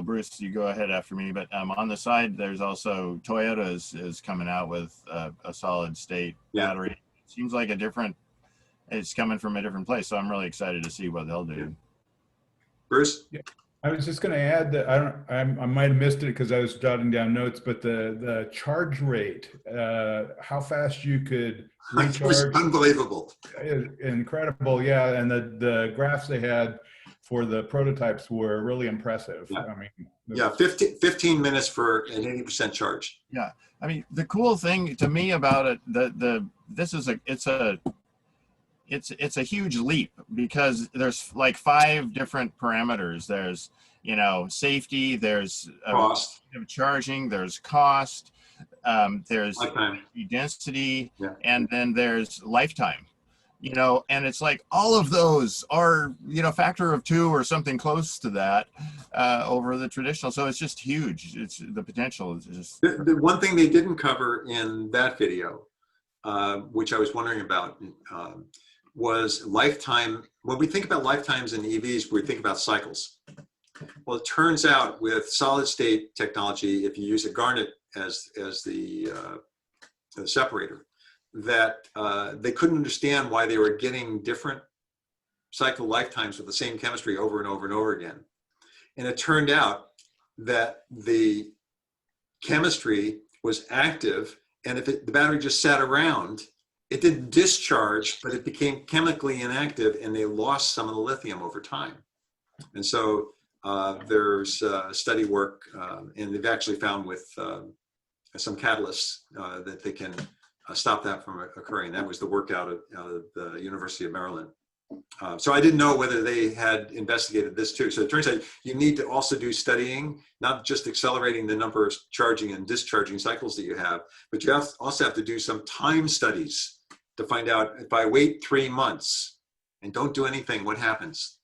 Bruce, you go ahead after me, but on the side, there's also Toyota is coming out with a solid state battery. It seems like it's coming from a different place. So I'm really excited to see what they'll do. Bruce? Yeah. I was just going to add that I might have missed it because I was jotting down notes, but the charge rate, how fast you could It was recharge, unbelievable. incredible, yeah. And the graphs they had for the prototypes were really impressive. Yeah. I mean, Yeah, 15 minutes for an 80% charge. Yeah, I mean, the cool thing to me about it, it's a huge leap because there's like 5 different parameters. There's, safety, there's Cost. Charging, there's cost, there's Lifetime. density, Yeah. and then there's lifetime. And it's like all of those are, factor of 2 or something close to that over the traditional. So it's just huge. It's the potential is just. The one thing they didn't cover in that video, which I was wondering about, was lifetime. When we think about lifetimes in EVs, we think about cycles. Well, it turns out with solid state technology, if you use a garnet as the separator, that they couldn't understand why they were getting different cycle lifetimes with the same chemistry over and over and over again. And it turned out that the chemistry was active, and if the battery just sat around, it didn't discharge, but it became chemically inactive, and they lost some of the lithium over time. And so there's study work, and they've actually found with some catalysts that they can stop that from occurring. That was the work out of the University of Maryland. So I didn't know whether they had investigated this too. So it turns out you need to also do studying, not just accelerating the number of charging and discharging cycles that you have, but you also have to do some time studies to find out if I wait 3 months and don't do anything, what happens?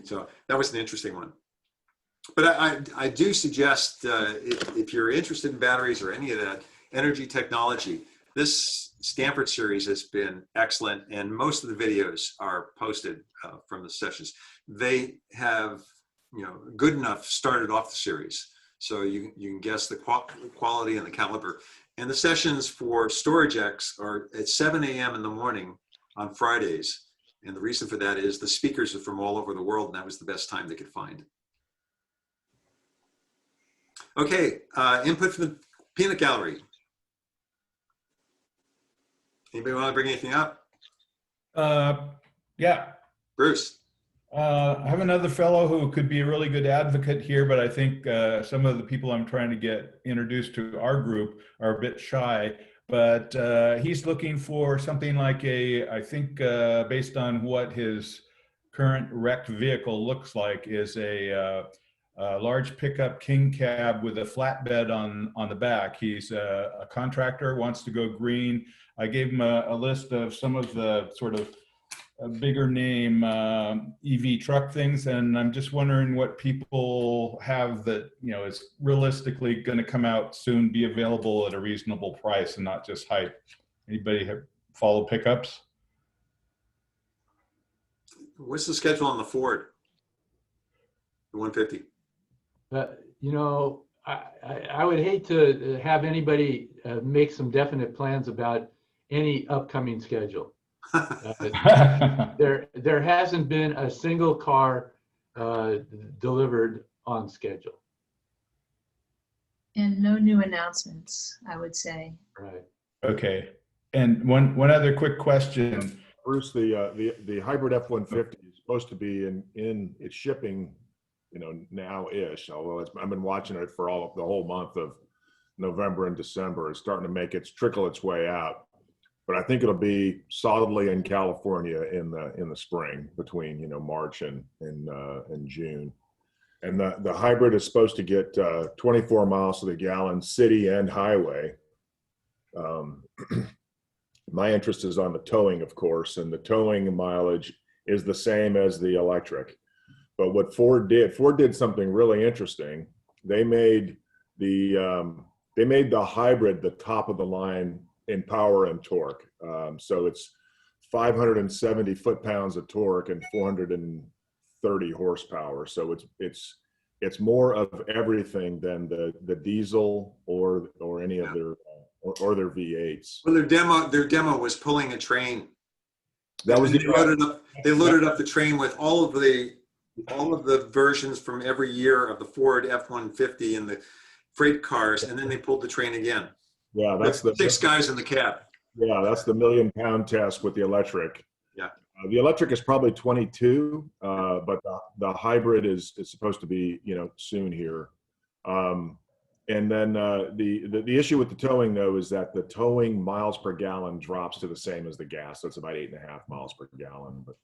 So that was an interesting one. But I do suggest if you're interested in batteries or any of that energy technology, this Stanford series has been excellent, and most of the videos are posted from the sessions. They have, good enough started off the series, so you can guess the quality and the caliber. And the sessions for StorageX are at 7 a.m. in the morning on Fridays, and the reason for that is the speakers are from all over the world, and that was the best time they could find. Okay, input from the peanut gallery. Anybody want to bring anything up? Yeah. Bruce. I have another fellow who could be a really good advocate here, but I think some of the people I'm trying to get introduced to our group are a bit shy. But he's looking for something like I think based on what his current wrecked vehicle looks like, is a large pickup king cab with a flatbed on the back. He's a contractor, wants to go green. I gave him a list of some of the sort of bigger name EV truck things, and I'm just wondering what people have that is realistically going to come out soon, be available at a reasonable price, and not just hype. Anybody follow pickups? What's the schedule on the Ford? The 150. I would hate to have anybody make some definite plans about any upcoming schedule. There hasn't been a single car delivered on schedule. And no new announcements, I would say. Right. Okay. And one other quick question. Bruce, the hybrid F-150 is supposed to be in its shipping, now-ish. Although I've been watching it for the whole month of November and December. It's starting to trickle its way out. But I think it'll be solidly in California in the spring, between March and June. And the hybrid is supposed to get 24 miles to the gallon, city and highway. My interest is on the towing, of course, and the towing mileage is the same as the electric. But what Ford did something really interesting. They made the hybrid the top of the line in power and torque. So it's 570 foot-pounds of torque and 430 horsepower. So it's more of everything than the diesel or any of their or their V8s. Well, their demo was pulling a train. That was They loaded up the train with all of the versions from every year of the Ford F-150 and the freight cars, and then they pulled the train again. Yeah, that's the 6 guys in the cab. Yeah, that's the million-pound test with the electric. Yeah. The electric is probably 22, but the hybrid is supposed to be, soon here. And then the issue with the towing, though, is that the towing miles per gallon drops to the same as the gas. So it's about 8.5 miles per gallon. But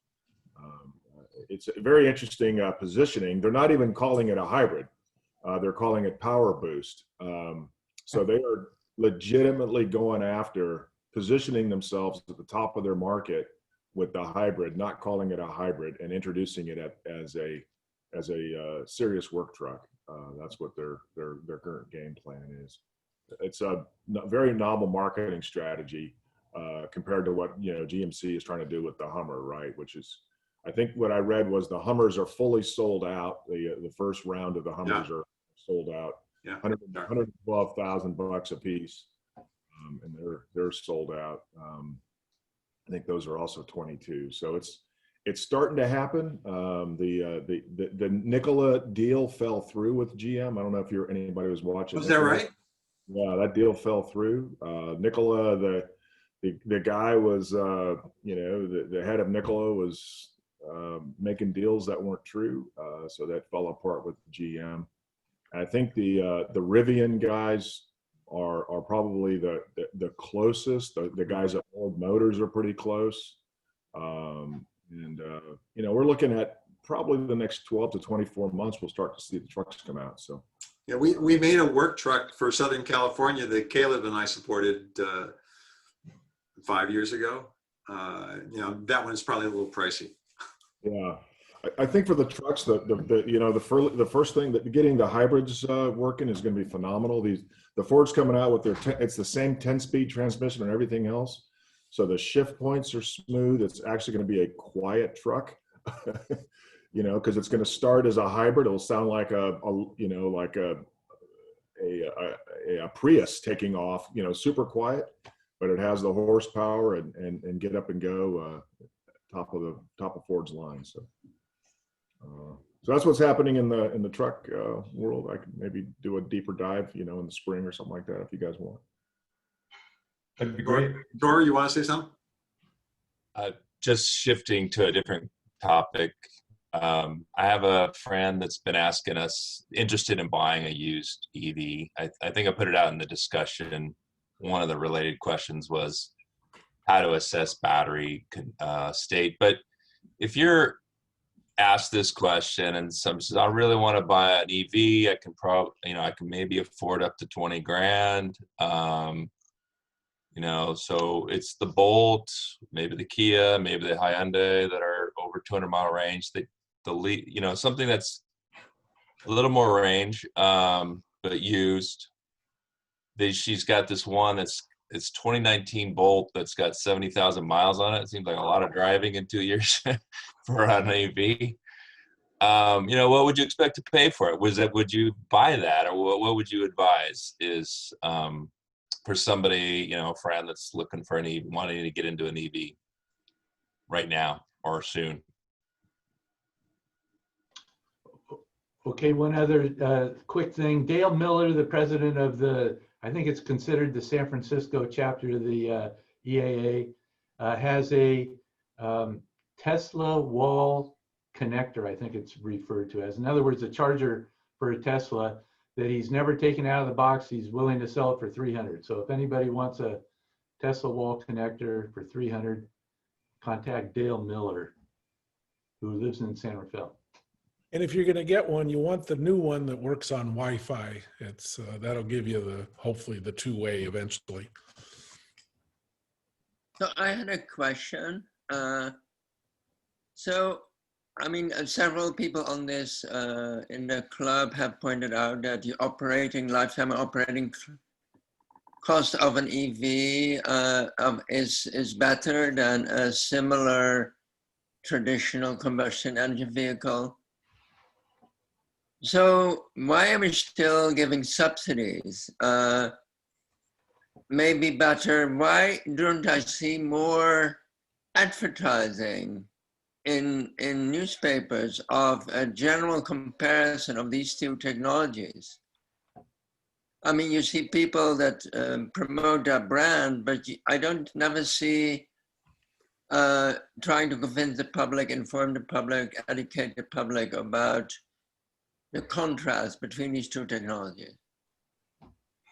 it's a very interesting positioning. They're not even calling it a hybrid. They're calling it power boost. So they are legitimately going after positioning themselves at the top of their market with the hybrid, not calling it a hybrid, and introducing it as a serious work truck. That's what their current game plan is. It's a very novel marketing strategy compared to what GMC is trying to do with the Hummer, right? Which is, I think what I read was the Hummers are fully sold out. The first round of the Hummers are sold out. Yeah, $112,000 a piece, and they're sold out. I think those are also 22. So it's starting to happen. The Nikola deal fell through with GM. I don't know if anybody was watching. Was that right? Yeah, that deal fell through. Nikola, the guy was, the head of Nikola was making deals that weren't true. So that fell apart with GM. I think the Rivian guys are probably the closest. The guys at Ford Motors are pretty close. We're looking at probably the next 12 to 24 months, we'll start to see the trucks come out. So, yeah, we made a work truck for Southern California that Caleb and I supported 5 years ago. That one's probably a little pricey. Yeah, I think for the trucks, the first thing that getting the hybrids working is going to be phenomenal. The Ford's coming out with it's the same 10-speed transmission and everything else. So the shift points are smooth. It's actually going to be a quiet truck, because it's going to start as a hybrid. It'll sound like a Prius taking off, super quiet, but it has the horsepower and get up and go top of Ford's line. So that's what's happening in the truck world. I could maybe do a deeper dive, in the spring or something like that if you guys want. That'd be great. Dor, you want to say something? Just shifting to a different topic. I have a friend that's been asking us, interested in buying a used EV. I think I put it out in the discussion. One of the related questions was how to assess battery state. But if you're asked this question and some says, I really want to buy an EV, I can maybe afford up to 20 grand. So it's the Bolt, maybe the Kia, maybe the Hyundai that are over 200-mile range. Something that's a little more range, but used. She's got this one it's 2019 Bolt that's got 70,000 miles on it. It seems like a lot of driving in 2 years for an EV. What would you expect to pay for it? Would you buy that, or what would you advise is for somebody, a friend that's looking for wanting to get into an EV right now or soon? Okay, one other quick thing. Dale Miller, the president of I think it's considered the San Francisco chapter of the EAA, has a Tesla wall connector, I think it's referred to as. In other words, a charger for a Tesla that he's never taken out of the box. He's willing to sell it for $300. So if anybody wants a Tesla wall connector for $300, contact Dale Miller, who lives in San Rafael. And if you're going to get one, you want the new one that works on Wi-Fi. It's that'll give you hopefully the two-way eventually. So I had a question. Several people on this in the club have pointed out that the lifetime operating cost of an EV is better than a similar traditional combustion engine vehicle. So why are we still giving subsidies? Maybe better. Why don't I see more advertising in newspapers of a general comparison of these two technologies. I mean, you see people that promote their brand, but I don't never see trying to convince the public, inform the public, educate the public about the contrast between these two technologies.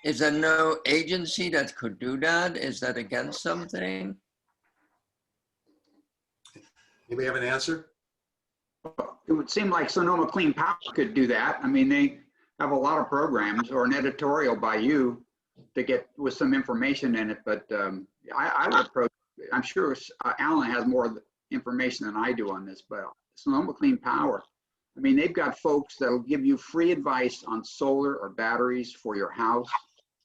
Is there no agency that could do that? Is that against something? Anybody have an answer? It would seem like Sonoma Clean Power could do that. I mean, they have a lot of programs or an editorial by you to get with some information in it. But I would approach, I'm sure Alan has more information than I do on this, but Sonoma Clean Power, I mean, they've got folks that'll give you free advice on solar or batteries for your house.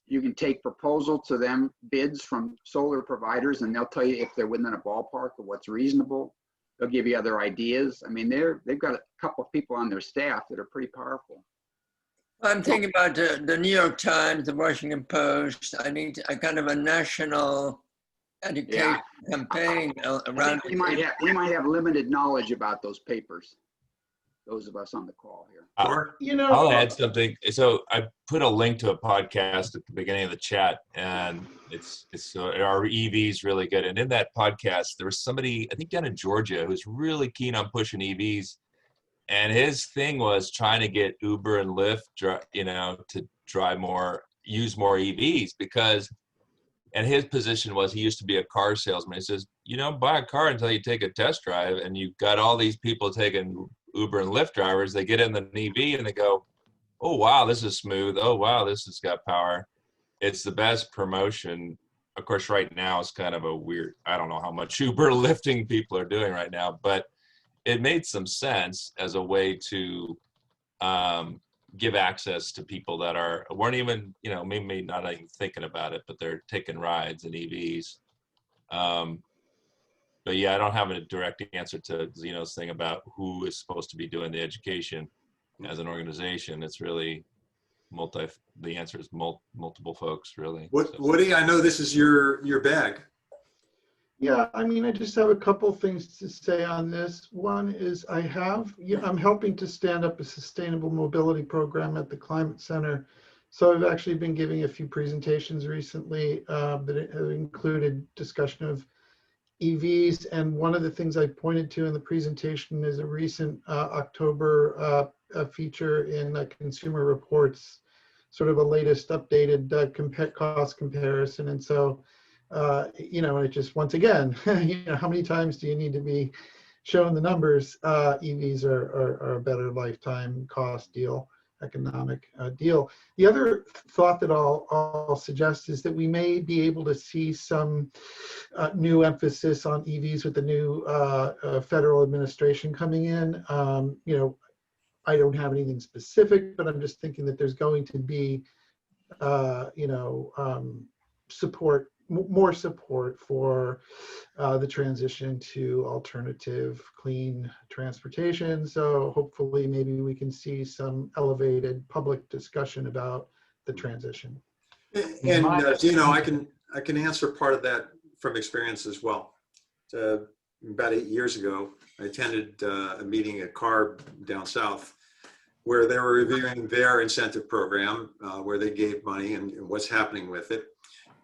You can take proposal to them, bids from solar providers, and they'll tell you if they're within a ballpark of what's reasonable. They'll give you other ideas. I mean, they've got a couple of people on their staff that are pretty powerful. I'm thinking about the New York Times, the Washington Post. I need a kind of a national education campaign around. We might have limited knowledge about those papers. Those of us on the call here. I'll add something. So I put a link to a podcast at the beginning of the chat, and it's our EVs really good. And in that podcast, there was somebody, I think down in Georgia, who's really keen on pushing EVs. And his thing was trying to get Uber and Lyft, to drive more, use more EVs because, and his position was he used to be a car salesman. He says, buy a car until you take a test drive, and you've got all these people taking Uber and Lyft drivers. They get in the EV and they go, oh, wow, this is smooth. Oh, wow, this has got power. It's the best promotion. Of course, right now it's kind of a weird, I don't know how much Uber lifting people are doing right now, but it made some sense as a way to give access to people that weren't even, maybe not even thinking about it, but they're taking rides in EVs. But yeah, I don't have a direct answer to Zeno's thing about who is supposed to be doing the education as an organization. It's really the answer is multiple folks, really. Woody, I know this is your bag. Yeah, I mean, I just have a couple things to say on this. One is I'm helping to stand up a sustainable mobility program at the Climate Center. So I've actually been giving a few presentations recently that have included discussion of EVs. And one of the things I pointed to in the presentation is a recent October feature in Consumer Reports, sort of a latest updated cost comparison. And so, it just, once again, how many times do you need to be shown the numbers? EVs are a better lifetime cost deal, economic deal. The other thought that I'll suggest is that we may be able to see some new emphasis on EVs with the new federal administration coming in. I don't have anything specific, but I'm just thinking that there's going to be, more support for the transition to alternative clean transportation. So hopefully maybe we can see some elevated public discussion about the transition. And I can answer part of that from experience as well. About 8 years ago, I attended a meeting at CARB down south where they were reviewing their incentive program, where they gave money and what's happening with it.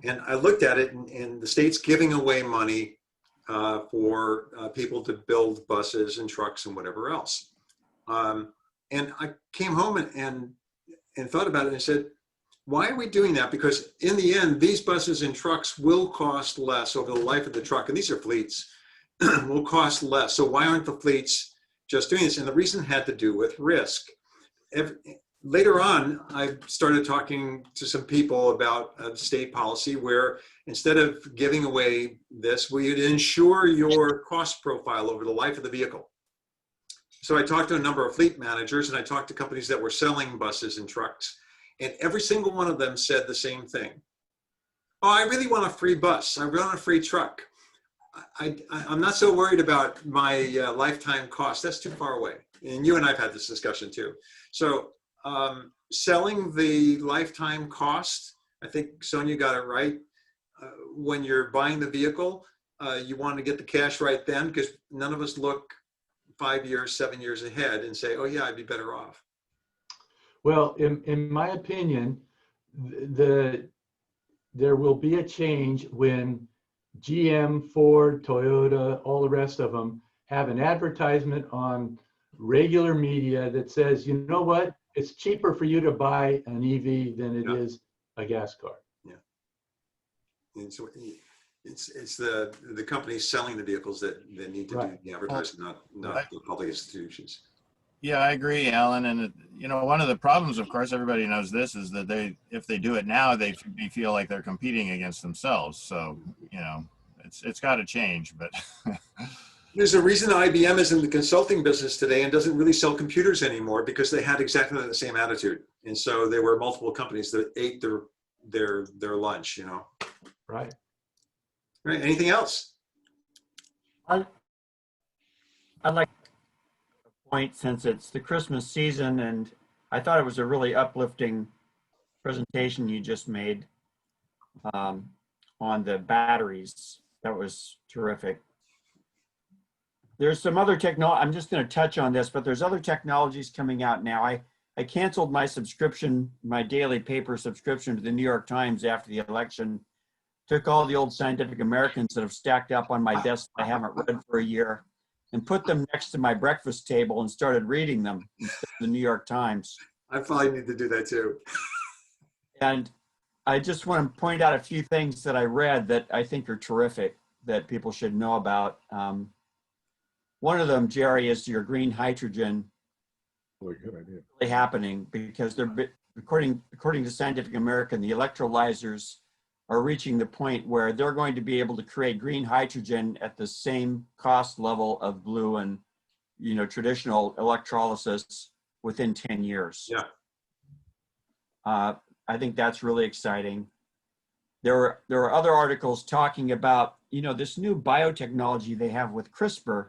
And I looked at it, and the state's giving away money for people to build buses and trucks and whatever else. And I came home and thought about it and said, why are we doing that? Because in the end, these buses and trucks will cost less over the life of the truck. And these are fleets, will cost less. So why aren't the fleets just doing this? And the reason had to do with risk. Later on, I started talking to some people about state policy where instead of giving away this, we would insure your cost profile over the life of the vehicle. So I talked to a number of fleet managers, and I talked to companies that were selling buses and trucks, and every single one of them said the same thing. Oh, I really want a free bus. I want a free truck. I'm not so worried about my lifetime cost. That's too far away. And you and I've had this discussion too. So selling the lifetime cost, I think Sonia got it right. When you're buying the vehicle, you want to get the cash right then, because none of us look 5 years, 7 years ahead and say, oh yeah, I'd be better off. Well, in my opinion, there will be a change when GM, Ford, Toyota, all the rest of them have an advertisement on regular media that says, you know what, it's cheaper for you to buy an EV than it is a gas car. Yeah. And so it's the companies selling the vehicles that need to do the advertising, not the public institutions. Yeah, I agree, Alan. And you know, one of the problems, of course, everybody knows this, is that if they do it now, they feel like they're competing against themselves. So, you know, it's got to change. But there's a reason IBM is in the consulting business today and doesn't really sell computers anymore, because they had exactly the same attitude, and so there were multiple companies that ate their lunch. You know. Right. Right. Anything else? I'd like to point, since it's the Christmas season, and I thought it was a really uplifting presentation you just made on the batteries. That was terrific. There's some other technology, I'm just going to touch on this, but there's other technologies coming out now. I canceled my subscription, my daily paper subscription to the New York Times after the election. Took all the old Scientific Americans that have stacked up on my desk that I haven't read for a year and put them next to my breakfast table and started reading them instead of the New York Times. I probably need to do that too. And I just want to point out a few things that I read that I think are terrific that people should know about. One of them, Gerry, is your green hydrogen. Really good idea. Really happening, because they're, according to Scientific American, the electrolyzers are reaching the point where they're going to be able to create green hydrogen at the same cost level of blue and, you know, traditional electrolysis within 10 years. Yeah. I think that's really exciting. There are other articles talking about, you know, this new biotechnology they have with CRISPR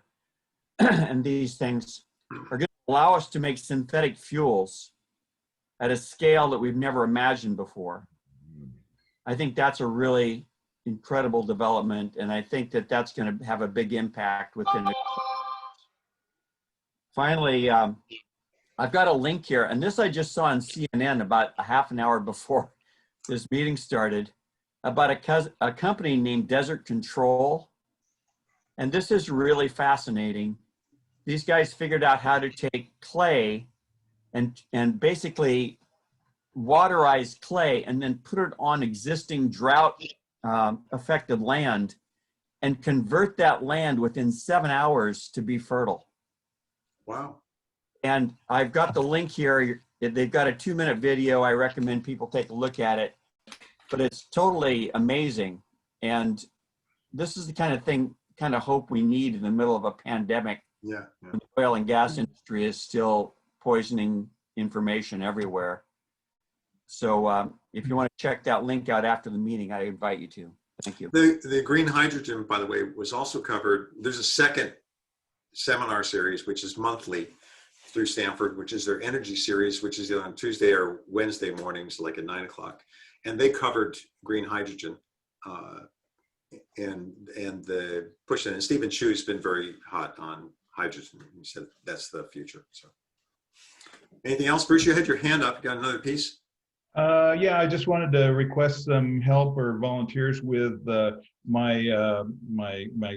and these things are going to allow us to make synthetic fuels at a scale that we've never imagined before. I think that's a really incredible development, and I think that that's going to have a big impact within the. Finally, I've got a link here, and this I just saw on CNN about a half an hour before this meeting started, about a company named Desert Control. And this is really fascinating. These guys figured out how to take clay and basically waterize clay and then put it on existing drought affected land and convert that land within 7 hours to be fertile. Wow. And I've got the link here. They've got a 2-minute video. I recommend people take a look at it, but it's totally amazing. And this is the kind of hope we need in the middle of a pandemic. Yeah. When the oil and gas industry is still poisoning information everywhere. So if you want to check that link out after the meeting, I invite you to. Thank you. The green hydrogen, by the way, was also covered. There's a second seminar series, which is monthly through Stanford, which is their energy series, which is on Tuesday or Wednesday mornings, like at 9 o'clock. And they covered green hydrogen and the push. And Stephen Chu's been very hot on hydrogen. He said that's the future. So anything else? Bruce, you had your hand up. You got another piece? Yeah, I just wanted to request some help or volunteers with my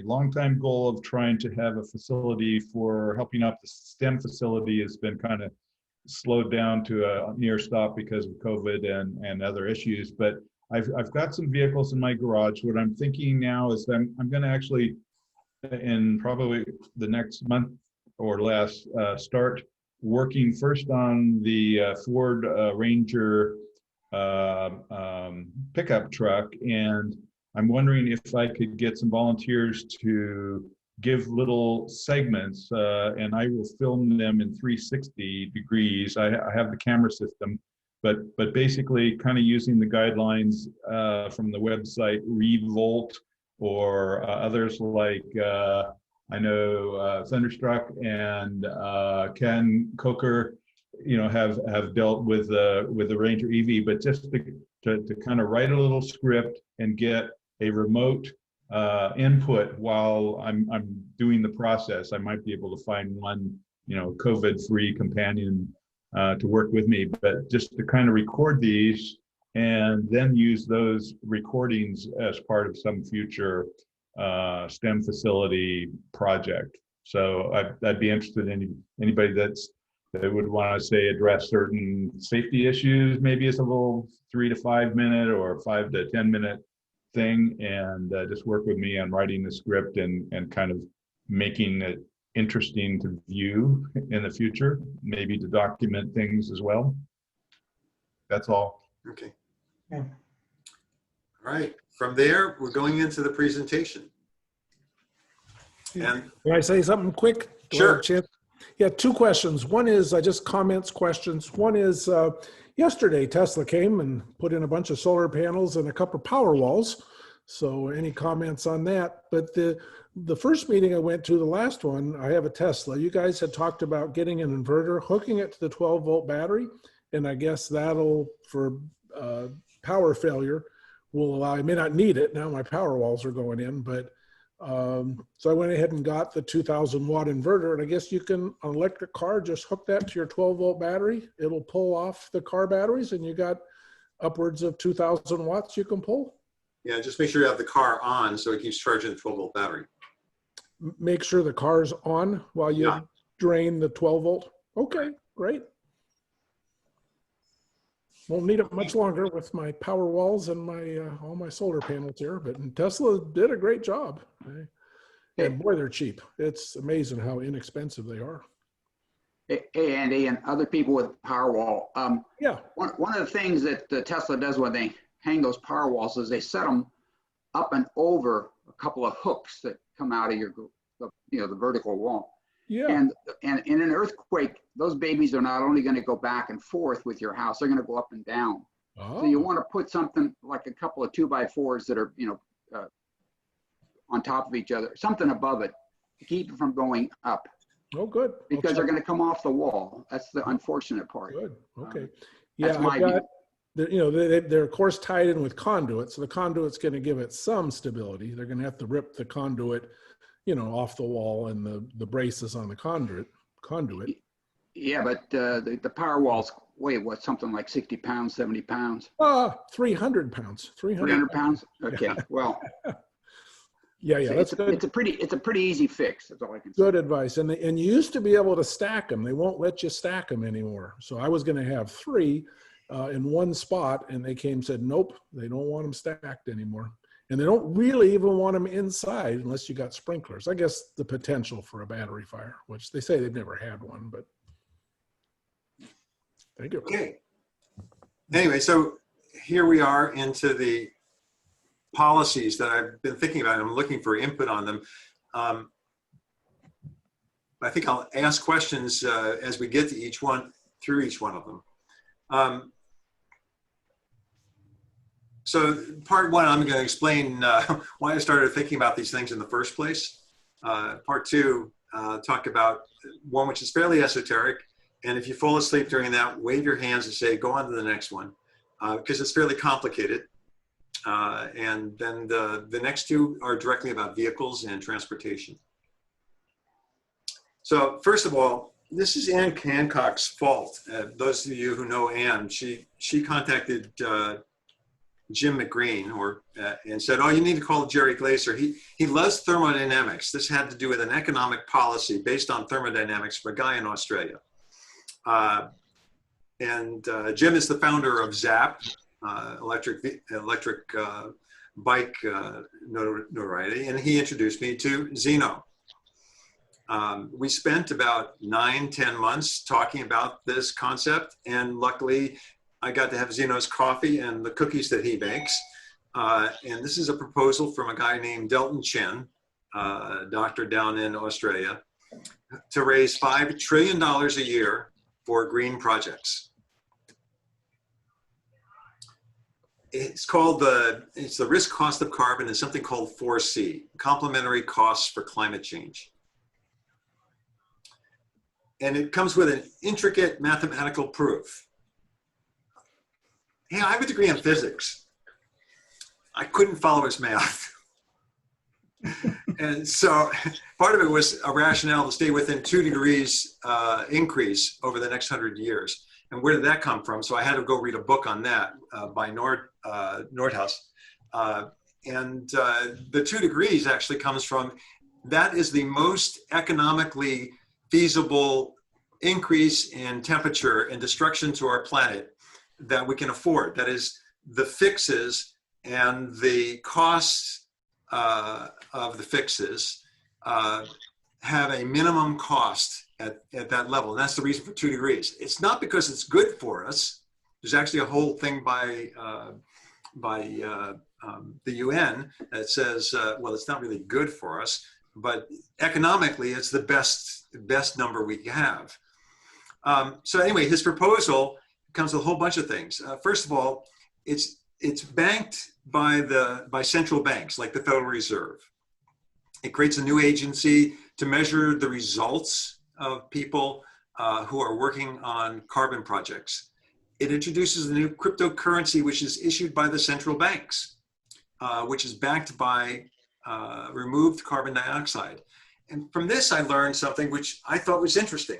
longtime goal of trying to have a facility for helping out the STEM facility has been kind of slowed down to a near stop because of COVID and other issues. But I've got some vehicles in my garage. What I'm thinking now is I'm going to actually, in probably the next month or less, start working first on the Ford Ranger pickup truck, and I'm wondering if I could get some volunteers to give little segments, and I will film them in 360 degrees. I have the camera system, but basically kind of using the guidelines from the website Revolt or others like I know Thunderstruck and Ken Coker, you know, have dealt with the Ranger EV, but just to kind of write a little script and get a remote input while I'm doing the process. I might be able to find one, COVID-free companion to work with me, but just to kind of record these and then use those recordings as part of some future STEM facility project. So I'd be interested in anybody that would want to say address certain safety issues. Maybe it's a little 3 to 5 minute or 5 to 10 minute thing, and just work with me on writing the script and kind of making it interesting to view in the future, maybe to document things as well. That's all. Okay. Yeah. All right. From there, we're going into the presentation. And can I say something quick? Sure. Yeah, 2 questions. One is just comments, questions. One is yesterday Tesla came and put in a bunch of solar panels and a couple of power walls. So any comments on that? But the first meeting I went to, the last one, I have a Tesla. You guys had talked about getting an inverter, hooking it to the 12-volt battery, and I guess that'll, for power failure, will allow, I may not need it, now my power walls are going in, but so I went ahead and got the 2,000 watt inverter, and I guess you can, on an electric car, just hook that to your 12-volt battery. It'll pull off the car batteries, and you got upwards of 2,000 watts you can pull. yeah, just make sure you have the car on so it keeps charging the 12-volt battery. Make sure the car's on while you drain the 12-volt. Okay, great. Won't need it much longer with my power walls and my all my solar panels here, but Tesla did a great job. And boy, they're cheap. It's amazing how inexpensive they are. Hey, Andy, and other people with Powerwall. Yeah. One of the things that Tesla does when they hang those Powerwalls is they set them up and over a couple of hooks that come out of the vertical wall. Yeah. And in an earthquake, those babies are not only going to go back and forth with your house, they're going to go up and down. Oh. So you want to put something like a couple of 2x4s that are, on top of each other, something above it to keep it from going up. Oh, good. Because they're going to come off the wall. That's the unfortunate part. Good. Okay. That's my view. They're of course tied in with conduit, so the conduit's going to give it some stability. They're going to have to rip the conduit, off the wall and the braces on the conduit. Yeah, but the power walls weigh what, something like 60 pounds, 70 pounds? 300 pounds. 300 pounds? Okay, Yeah. well. Yeah, that's good. It's a pretty easy fix. That's all I can say. Good advice. And you used to be able to stack them. They won't let you stack them anymore. So I was going to have 3 in one spot, and they came and said, nope, they don't want them stacked anymore. And they don't really even want them inside unless you got sprinklers. I guess the potential for a battery fire, which they say they've never had one, but thank you. Okay. Anyway, so here we are into the policies that I've been thinking about. I'm looking for input on them. I think I'll ask questions as we get to each one, through each one of them. So part 1, I'm going to explain why I started thinking about these things in the first place. Part 2, talk about one which is fairly esoteric. And if you fall asleep during that, wave your hands and say, go on to the next one, because it's fairly complicated. And then the next 2 are directly about vehicles and transportation. So first of all, this is Anne Hancock's fault. Those of you who know Anne, she contacted Jim McGreen and said, oh, you need to call Gerry Glaser. He loves thermodynamics. This had to do with an economic policy based on thermodynamics for a guy in Australia. And Jim is the founder of ZAP, electric bike notoriety, and he introduced me to Zeno. We spent about 9-10 months talking about this concept, and luckily I got to have Zeno's coffee and the cookies that he makes. And this is a proposal from a guy named Delton Chen, a doctor down in Australia, to raise $5 trillion a year for green projects. It's called it's the risk cost of carbon and something called 4C, complementary costs for climate change. And it comes with an intricate mathematical proof. Hey, I have a degree in physics. I couldn't follow his math. And so part of it was a rationale to stay within 2 degrees increase over the next 100 years. And where did that come from? So I had to go read a book on that by Nordhaus. The 2 degrees actually comes from, that is the most economically feasible increase in temperature and destruction to our planet that we can afford. That is, the fixes and the costs of the fixes have a minimum cost at that level. And that's the reason for 2 degrees. It's not because it's good for us. There's actually a whole thing by the UN that says, well, it's not really good for us, but economically, it's the best number we have. So anyway, his proposal comes with a whole bunch of things. First of all, it's banked by central banks like the Federal Reserve. It creates a new agency to measure the results of people who are working on carbon projects. It introduces a new cryptocurrency, which is issued by the central banks, which is backed by removed carbon dioxide. And from this, I learned something which I thought was interesting.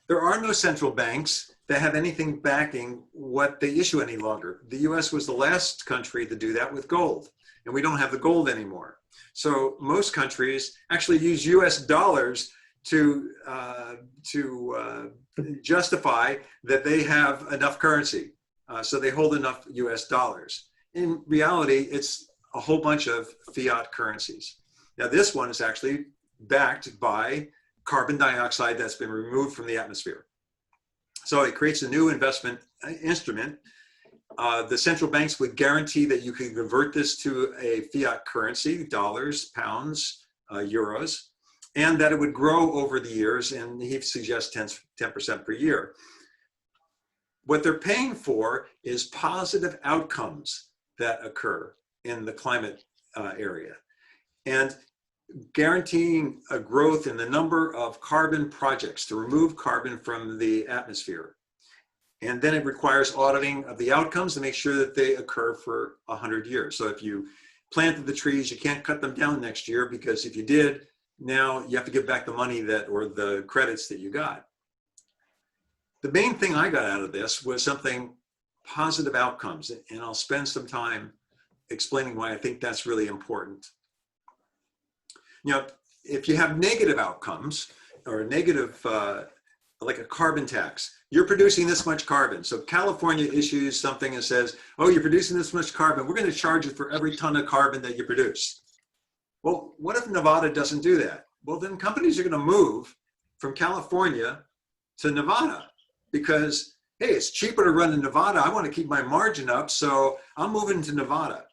There are no central banks that have anything backing what they issue any longer. The US was the last country to do that with gold, and we don't have the gold anymore. So most countries actually use US dollars to justify that they have enough currency. So they hold enough US dollars. In reality, it's a whole bunch of fiat currencies. Now this one is actually backed by carbon dioxide that's been removed from the atmosphere. So it creates a new investment instrument. The central banks would guarantee that you can convert this to a fiat currency, dollars, pounds, euros, and that it would grow over the years, and he suggests 10% per year. What they're paying for is positive outcomes that occur in the climate area, and guaranteeing a growth in the number of carbon projects to remove carbon from the atmosphere. And then it requires auditing of the outcomes to make sure that they occur for 100 years. So if you planted the trees, you can't cut them down next year, because if you did, now you have to give back the money or the credits that you got. The main thing I got out of this was something, positive outcomes, and I'll spend some time explaining why I think that's really important. You know, if you have negative outcomes, or a negative, like a carbon tax, you're producing this much carbon. So California issues something and says, oh, you're producing this much carbon, we're going to charge you for every ton of carbon that you produce. Well, what if Nevada doesn't do that? Well, then companies are going to move from California to Nevada, because, hey, it's cheaper to run in Nevada. I want to keep my margin up, so I'm moving to Nevada.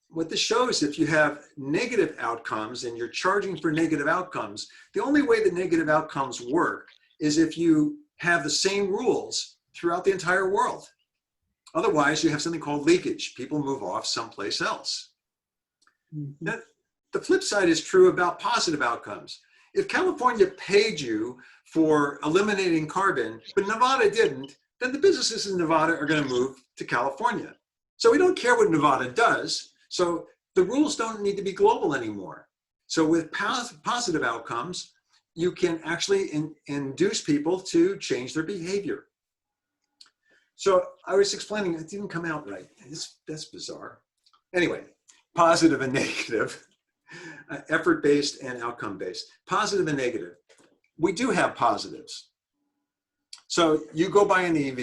What this shows, if you have negative outcomes and you're charging for negative outcomes, the only way that negative outcomes work is if you have the same rules throughout the entire world. Otherwise, you have something called leakage. People move off someplace else. Now, the flip side is true about positive outcomes. If California paid you for eliminating carbon, but Nevada didn't, then the businesses in Nevada are going to move to California. So we don't care what Nevada does. So the rules don't need to be global anymore. So with positive outcomes, you can actually induce people to change their behavior. So I was explaining, it didn't come out right. That's bizarre. Anyway, positive and negative, effort-based and outcome-based. Positive and negative. We do have positives. So you go buy an EV,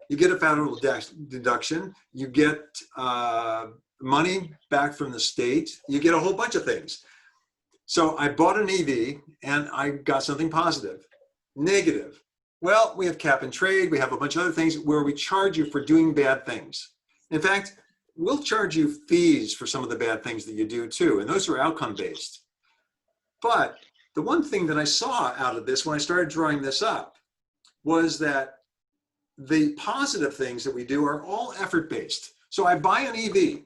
you get a federal deduction, you get money back from the state, you get a whole bunch of things. So I bought an EV and I got something positive. Negative. Well, we have cap and trade, we have a bunch of other things where we charge you for doing bad things. In fact, we'll charge you fees for some of the bad things that you do too, and those are outcome-based. But the one thing that I saw out of this when I started drawing this up was that the positive things that we do are all effort-based. So I buy an EV,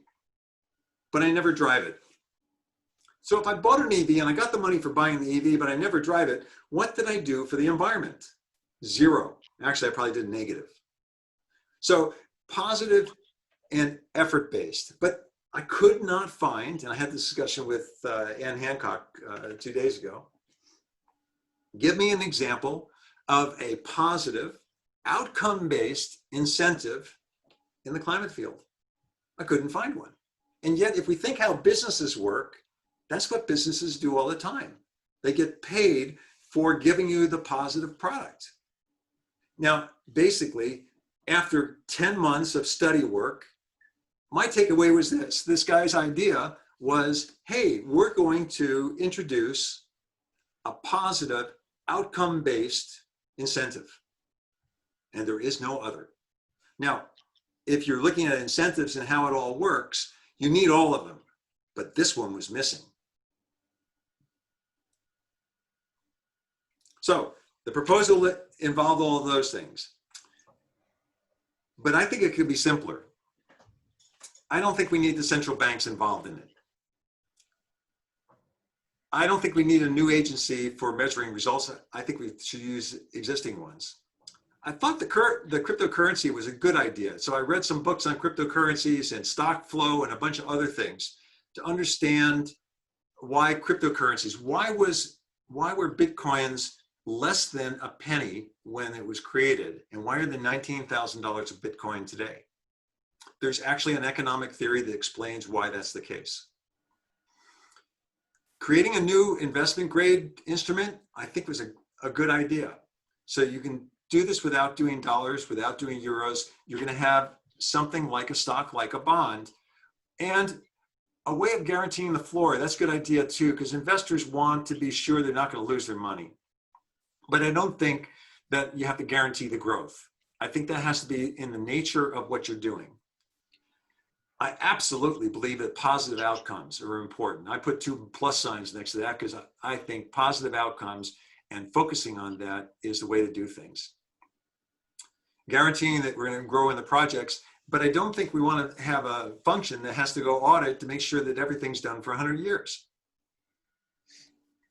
but I never drive it. So if I bought an EV and I got the money for buying the EV, but I never drive it, what did I do for the environment? Zero. Actually, I probably did negative. So positive and effort-based. But I could not find, and I had this discussion with Ann Hancock 2 days ago, give me an example of a positive, outcome-based incentive in the climate field. I couldn't find one. And yet, if we think how businesses work, that's what businesses do all the time. They get paid for giving you the positive product. Now, basically, after 10 months of study work, my takeaway was this. This guy's idea was, hey, we're going to introduce a positive, outcome-based incentive. And there is no other. Now, if you're looking at incentives and how it all works, you need all of them. But this one was missing. So the proposal involved all of those things. But I think it could be simpler. I don't think we need the central banks involved in it. I don't think we need a new agency for measuring results. I think we should use existing ones. I thought the cryptocurrency was a good idea. So I read some books on cryptocurrencies and stock flow and a bunch of other things to understand why cryptocurrencies, why were Bitcoins less than a penny when it was created? And why are they $19,000 a Bitcoin today? There's actually an economic theory that explains why that's the case. Creating a new investment grade instrument, I think was a good idea. So you can do this without doing dollars, without doing euros. You're going to have something like a stock, like a bond, and a way of guaranteeing the floor. That's a good idea too, because investors want to be sure they're not going to lose their money. But I don't think that you have to guarantee the growth. I think that has to be in the nature of what you're doing. I absolutely believe that positive outcomes are important. I put 2 plus signs next to that because I think positive outcomes and focusing on that is the way to do things. Guaranteeing that we're going to grow in the projects, but I don't think we want to have a function that has to go audit to make sure that everything's done for 100 years.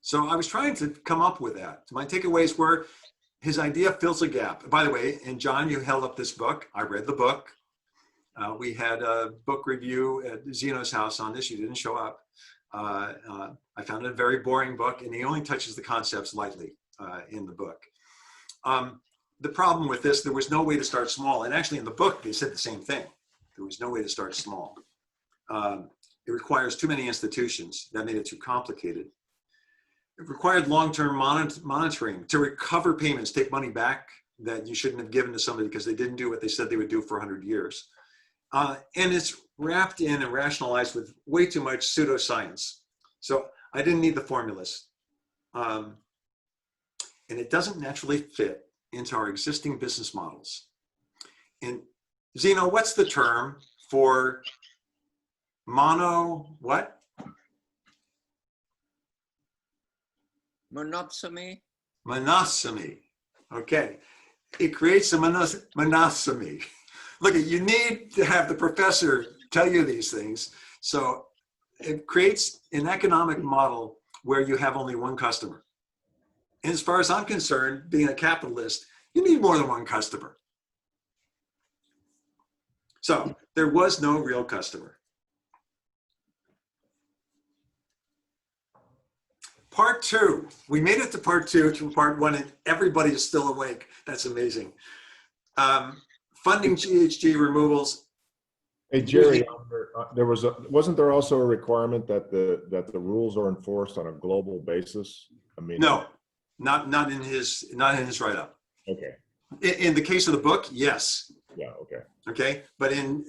So I was trying to come up with that. My takeaways were his idea fills a gap. By the way, and John, you held up this book. I read the book. We had a book review at Zeno's house on this. You didn't show up. I found it a very boring book, and he only touches the concepts lightly in the book. The problem with this, there was no way to start small. And actually in the book, they said the same thing. There was no way to start small. It requires too many institutions. That made it too complicated. It required long-term monitoring to recover payments, take money back that you shouldn't have given to somebody because they didn't do what they said they would do for 100 years. And it's wrapped in and rationalized with way too much pseudoscience. So I didn't need the formulas. And it doesn't naturally fit into our existing business models. And Zeno, what's the term for what? Monopsony. Monopsony. Okay. It creates a monopsony. Look, you need to have the professor tell you these things. So it creates an economic model where you have only one customer. And as far as I'm concerned, being a capitalist, you need more than one customer. So there was no real customer. Part 2, we made it to part 2 from part 1, and everybody is still awake. That's amazing. Funding GHG removals. Hey Jerry, wasn't there also a requirement that the rules are enforced on a global basis? I mean, no, not in his write-up. Okay. In the case of the book, yes. Yeah. Okay. Okay, but in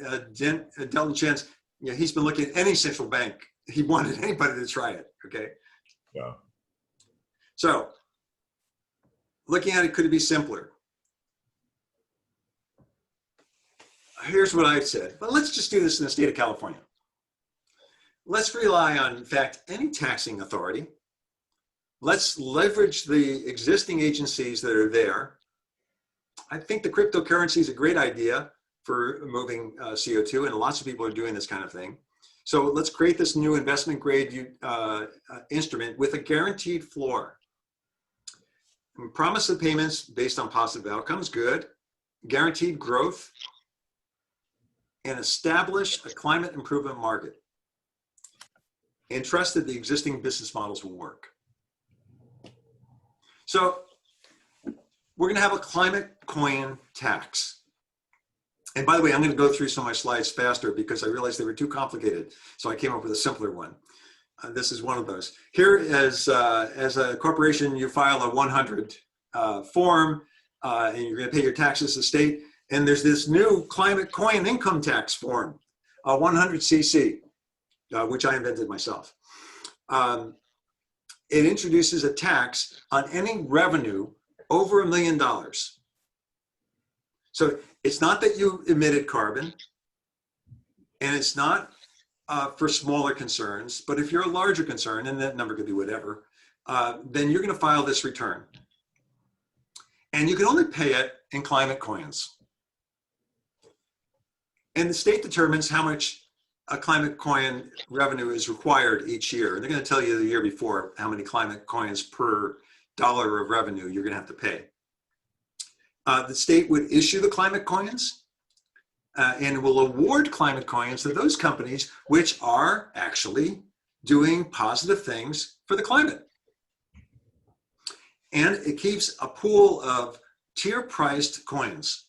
Delton Chen's, he's been looking at any central bank. He wanted anybody to try it. Okay. Yeah. So, looking at it, could it be simpler? Here's what I've said. But let's just do this in the state of California. Let's rely on, in fact, any taxing authority. Let's leverage the existing agencies that are there. I think the cryptocurrency is a great idea for moving CO2, and lots of people are doing this kind of thing. So let's create this new investment grade instrument with a guaranteed floor. And promise of payments based on positive outcomes, good. Guaranteed growth, and establish a climate improvement market. and trust that the existing business models will work. So we're going to have a climate coin tax. And by the way, I'm going to go through some of my slides faster because I realized they were too complicated. So I came up with a simpler one. This is one of those. Here is, as a corporation, you file a 100 form, and you're going to pay your taxes to the state. And there's this new climate coin income tax form, 100cc, which I invented myself. It introduces a tax on any revenue over $1 million. So it's not that you emitted carbon, and it's not for smaller concerns, but if you're a larger concern, and that number could be whatever, then you're going to file this return. And you can only pay it in climate coins. And the state determines how much a climate coin revenue is required each year. And they're going to tell you the year before how many climate coins per dollar of revenue you're going to have to pay. The state would issue the climate coins and will award climate coins to those companies which are actually doing positive things for the climate. And it keeps a pool of tier-priced coins.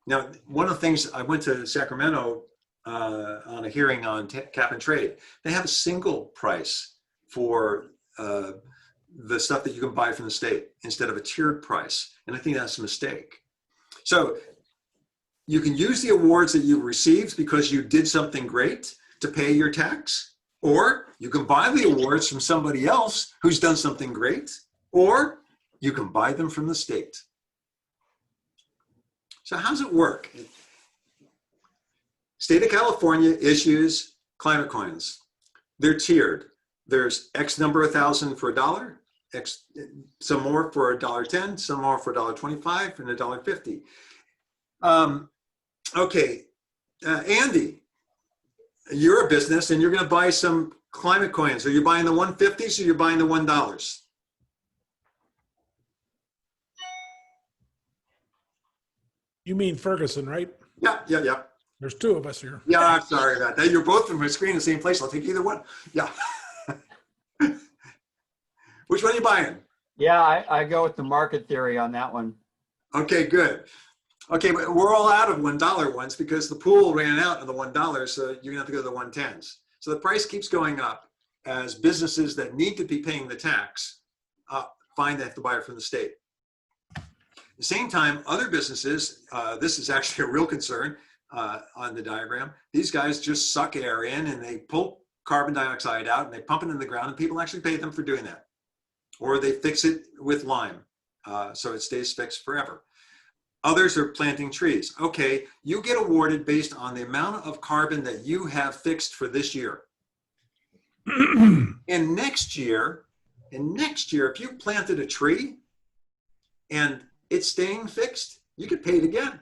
Now, one of the things, I went to Sacramento on a hearing on cap and trade. They have a single price for the stuff that you can buy from the state instead of a tiered price. And I think that's a mistake. So you can use the awards that you received because you did something great to pay your tax, or you can buy the awards from somebody else who's done something great, or you can buy them from the state. So how does it work? State of California issues climate coins. They're tiered. There's X number of thousand for $1, X, some more for $1.10, some more for $1.25, and $1.50. Okay, Andy, you're a business and you're going to buy some climate coins. Are you buying the 150s or you're buying the $1? You mean Ferguson, right? Yeah, yeah, yeah. There's two of us here. Yeah, I'm sorry about that. You're both from a screen in the same place. I'll take either one. Yeah. Which one are you buying? Yeah, I go with the market theory on that one. Okay, good. Okay, but we're all out of $1 ones because the pool ran out of the $1, so you're gonna have to go to the 110s. So the price keeps going up as businesses that need to be paying the tax find they have to buy it from the state. At the same time, other businesses, this is actually a real concern on the diagram. These guys just suck air in and they pull carbon dioxide out and they pump it in the ground, and people actually pay them for doing that. Or they fix it with lime, so it stays fixed forever. Others are planting trees. Okay, you get awarded based on the amount of carbon that you have fixed for this year. And next year, if you planted a tree and it's staying fixed, you get paid again.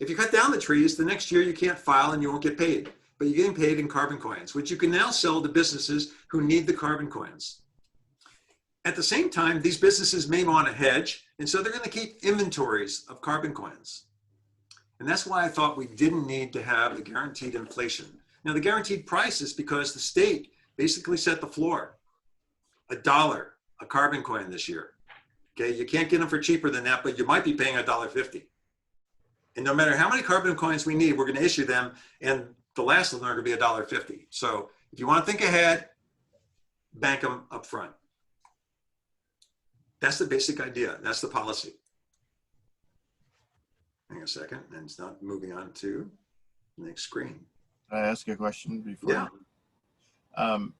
If you cut down the trees, the next year you can't file and you won't get paid, but you're getting paid in carbon coins, which you can now sell to businesses who need the carbon coins. At the same time, these businesses may want to hedge, and so they're going to keep inventories of carbon coins. And that's why I thought we didn't need to have the guaranteed inflation. Now, the guaranteed price is because the state basically set the floor. $1 a carbon coin this year. Okay, you can't get them for cheaper than that, but you might be paying $1.50. And no matter how many carbon coins we need, we're going to issue them, and the last of them are going to be $1.50. So if you want to think ahead, bank them up front. That's the basic idea. That's the policy. Hang on a second, and it's not moving on to the next screen. Can I ask you a question before? Yeah. I'm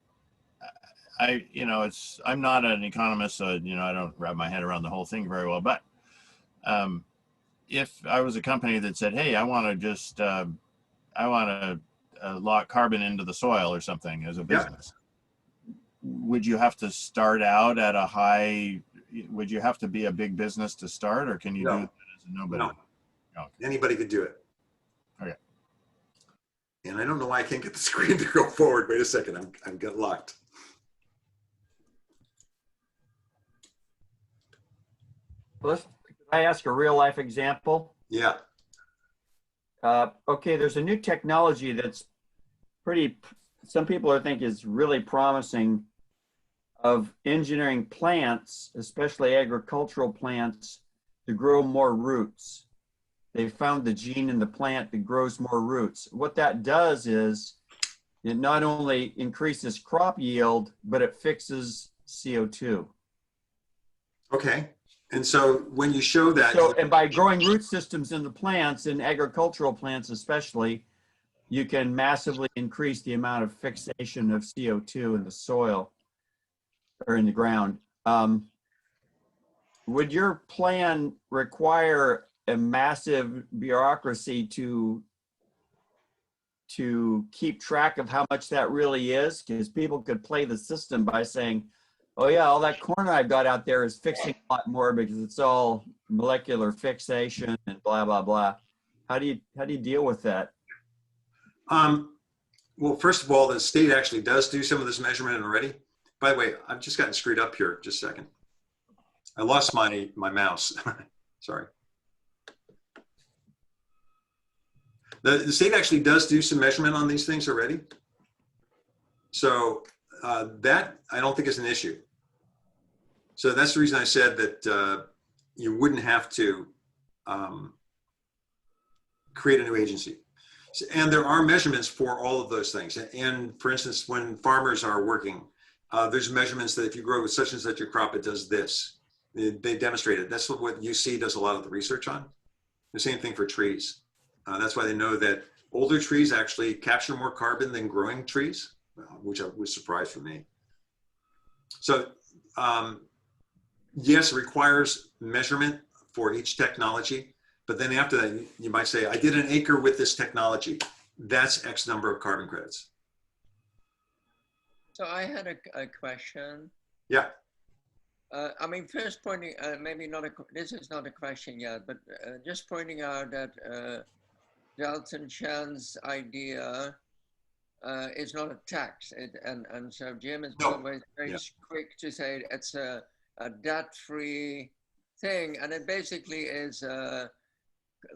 not an economist, so I don't wrap my head around the whole thing very well. But if I was a company that said, "Hey, I want to just lock carbon into the soil or something as a business," would you have to start out at a high? Would you have to be a big business to start, or can you do that as a nobody? No. Anybody could do it. Okay. And I don't know why I can't get the screen to go forward. Wait a second, I'm getting locked. Can I ask a real life example? Yeah. Okay, there's a new technology that's some people are think is really promising of engineering plants, especially agricultural plants, to grow more roots. They found the gene in the plant that grows more roots. What that does is it not only increases crop yield, but it fixes CO2. Okay. And so when you show that. So, and by growing root systems in the plants, in agricultural plants especially, you can massively increase the amount of fixation of CO2 in the soil or in the ground. Would your plan require a massive bureaucracy to keep track of how much that really is? Because people could play the system by saying, oh yeah, all that corn I've got out there is fixing a lot more because it's all molecular fixation and blah, blah, blah. How do you deal with that? Well, first of all, the state actually does do some of this measurement already. By the way, I've just gotten screwed up here. Just a second. I lost my mouse. Sorry. The state actually does do some measurement on these things already. So that I don't think is an issue. So that's the reason I said that you wouldn't have to create a new agency. And there are measurements for all of those things. And for instance, when farmers are working, there's measurements that if you grow such and such a crop, it does this. They demonstrate it. That's what UC does a lot of the research on. The same thing for trees. That's why they know that older trees actually capture more carbon than growing trees, which was a surprise for me. So yes, it requires measurement for each technology. But then after that, you might say, I did an acre with this technology. That's X number of carbon credits. So I had a question. Yeah. I mean, first pointing, maybe not this is not a question yet, but just pointing out that Dalton Chan's idea is not a tax. And so Jim is always very quick to say it's a debt-free thing. And it basically is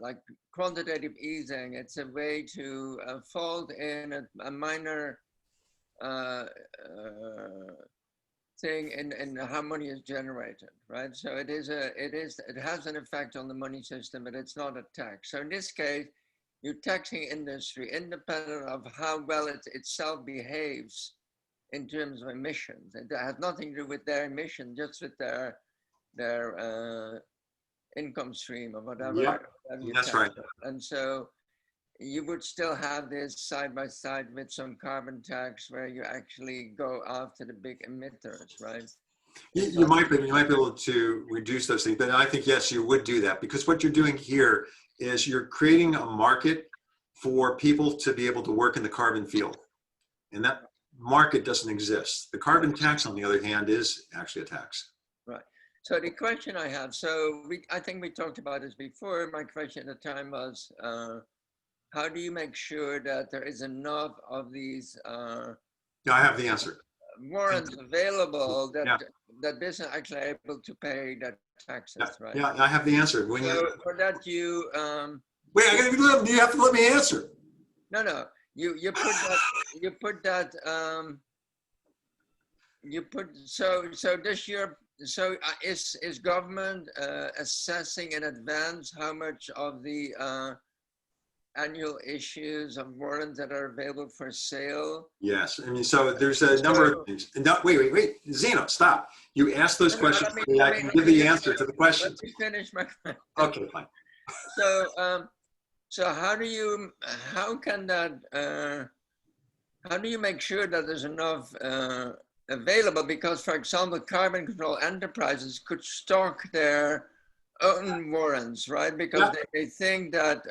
like quantitative easing. It's a way to fold in a minor thing in how money is generated, right? So it has an effect on the money system, but it's not a tax. So in this case, you're taxing industry independent of how well it itself behaves in terms of emissions. It has nothing to do with their emission, just with their income stream or whatever. Yeah, that's right. And so you would still have this side by side with some carbon tax where you actually go after the big emitters, right? You might be able to reduce those things, but I think yes, you would do that because what you're doing here is you're creating a market for people to be able to work in the carbon field, and that market doesn't exist. The carbon tax, on the other hand, is actually a tax. Right. So the question I have, so I think we talked about this before. My question at the time was, how do you make sure that there is enough of these? Yeah, I have the answer. Warrants available that business actually able to pay that taxes, right? Yeah, I have the answer. When for that you wait, you have to let me answer. No, you put that so this year. So is government assessing in advance how much of the annual issues of warrants that are available for sale? Yes, I mean, so there's a number of things. And wait, Zeno, stop. You asked those questions. I can give the answer to the questions. Let me finish my question. Okay, fine. So how do you make sure that there's enough available? Because, for example, carbon control enterprises could stock their own warrants, right? Because they think that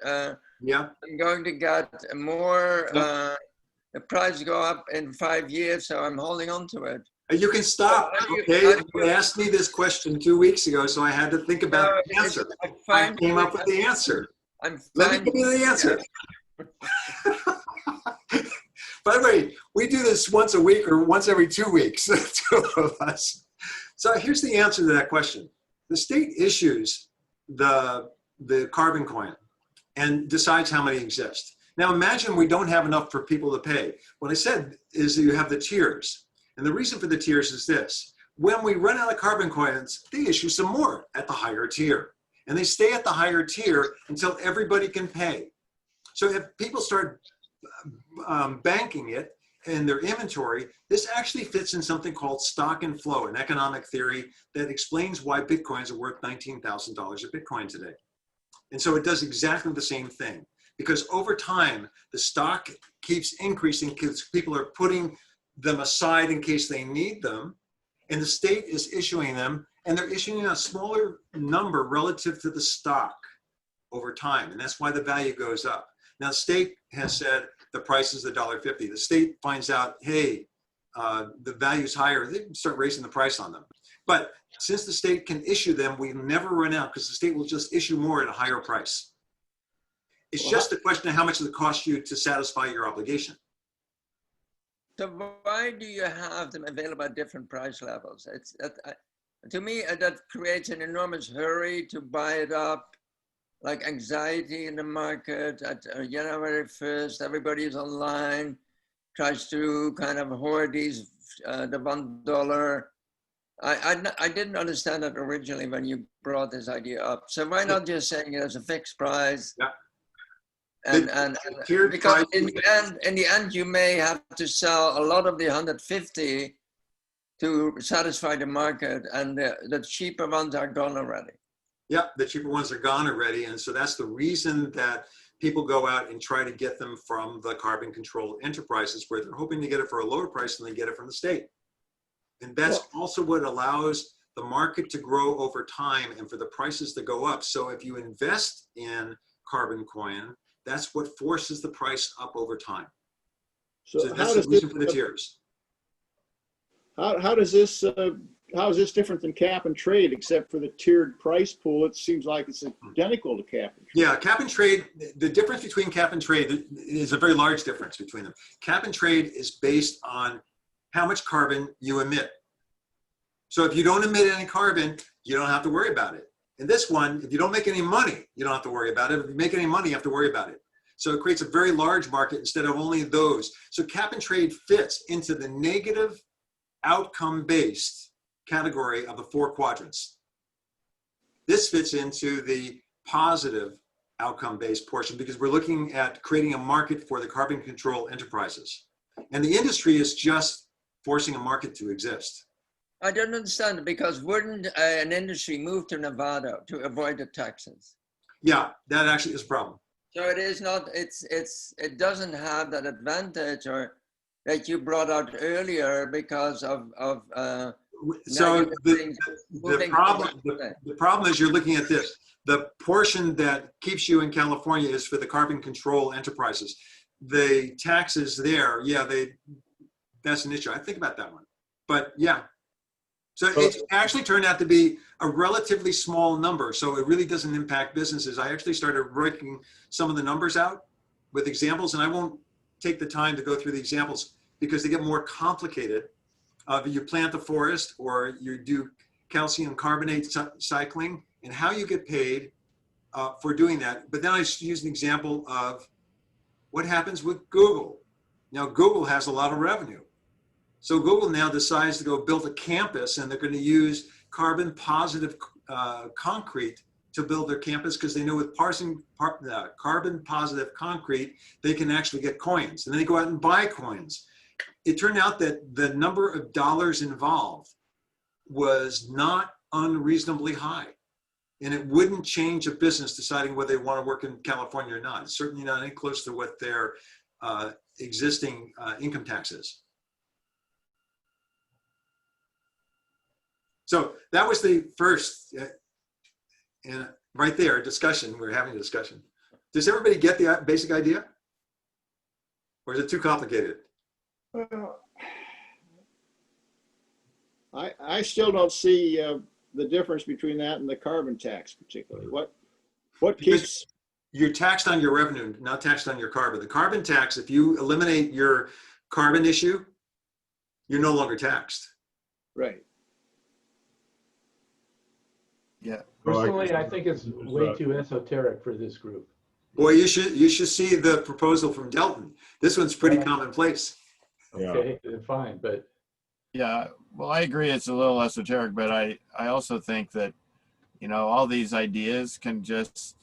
I'm going to get more, the price go up in 5 years, so I'm holding on to it. You can stop, okay? You asked me this question 2 weeks ago, so I had to think about the answer. I came up with the answer. Let me give you the answer. By the way, we do this once a week or once every 2 weeks, two of us. So here's the answer to that question. The state issues the carbon coin and decides how many exist. Now imagine we don't have enough for people to pay. What I said is that you have the tiers. And the reason for the tiers is this. When we run out of carbon coins, they issue some more at the higher tier. And they stay at the higher tier until everybody can pay. So if people start banking it in their inventory, this actually fits in something called stock and flow, an economic theory that explains why Bitcoins are worth $19,000 a Bitcoin today. And so it does exactly the same thing. Because over time, the stock keeps increasing because people are putting them aside in case they need them. And the state is issuing them, and they're issuing a smaller number relative to the stock over time. And that's why the value goes up. Now, the state has said the price is $1.50. The state finds out, hey, the value's higher. They start raising the price on them. But since the state can issue them, we never run out because the state will just issue more at a higher price. It's just a question of how much it costs you to satisfy your obligation. So why do you have them available at different price levels? To me, that creates an enormous hurry to buy it up, like anxiety in the market. At January 1st, everybody's online, tries to kind of hoard these, the $1. I didn't understand that originally when you brought this idea up. So why not just saying it as a fixed price? Yeah. And because in the end, you may have to sell a lot of the 150 to satisfy the market, and the cheaper ones are gone already. Yeah, the cheaper ones are gone already. And so that's the reason that people go out and try to get them from the carbon control enterprises, where they're hoping to get it for a lower price than they get it from the state. And that's also what allows the market to grow over time and for the prices to go up. So if you invest in carbon coin, that's what forces the price up over time. So that's the reason for the tiers. How is this different than cap and trade, except for the tiered price pool? It seems like it's identical to cap and trade. Yeah, cap and trade, the difference between cap and trade is a very large difference between them. Cap and trade is based on how much carbon you emit. So if you don't emit any carbon, you don't have to worry about it. In this one, if you don't make any money, you don't have to worry about it. If you make any money, you have to worry about it. So it creates a very large market instead of only those. So cap and trade fits into the negative outcome-based category of the 4 quadrants. This fits into the positive outcome-based portion because we're looking at creating a market for the carbon control enterprises. And the industry is just forcing a market to exist. I don't understand, because wouldn't an industry move to Nevada to avoid the taxes? Yeah, that actually is a problem. So it is not, it doesn't have that advantage or that you brought out earlier because of so the problem is you're looking at this. The portion that keeps you in California is for the carbon control enterprises. The taxes there, yeah, that's an issue. I think about that one. But yeah. So it's actually turned out to be a relatively small number. So it really doesn't impact businesses. I actually started working some of the numbers out with examples, and I won't take the time to go through the examples because they get more complicated. You plant a forest or you do calcium carbonate cycling and how you get paid for doing that. But then I used an example of what happens with Google. Now, Google has a lot of revenue. So Google now decides to go build a campus, and they're going to use carbon positive concrete to build their campus because they know with carbon positive concrete, they can actually get coins. And then they go out and buy coins. It turned out that the number of dollars involved was not unreasonably high. And it wouldn't change a business deciding whether they want to work in California or not. It's certainly not any close to what their existing income tax is. So that was the first, and right there, discussion. We're having a discussion. Does everybody get the basic idea? Or is it too complicated? Well, I still don't see the difference between that and the carbon tax particularly. What keeps... You're taxed on your revenue, not taxed on your carbon. The carbon tax, if you eliminate your carbon issue, you're no longer taxed. Right. Yeah. Personally, I think it's way too esoteric for this group. Boy, you should see the proposal from Delton. This one's pretty commonplace. Okay, then fine, but Yeah, well, I agree it's a little esoteric, but I also think that, you know, all these ideas can just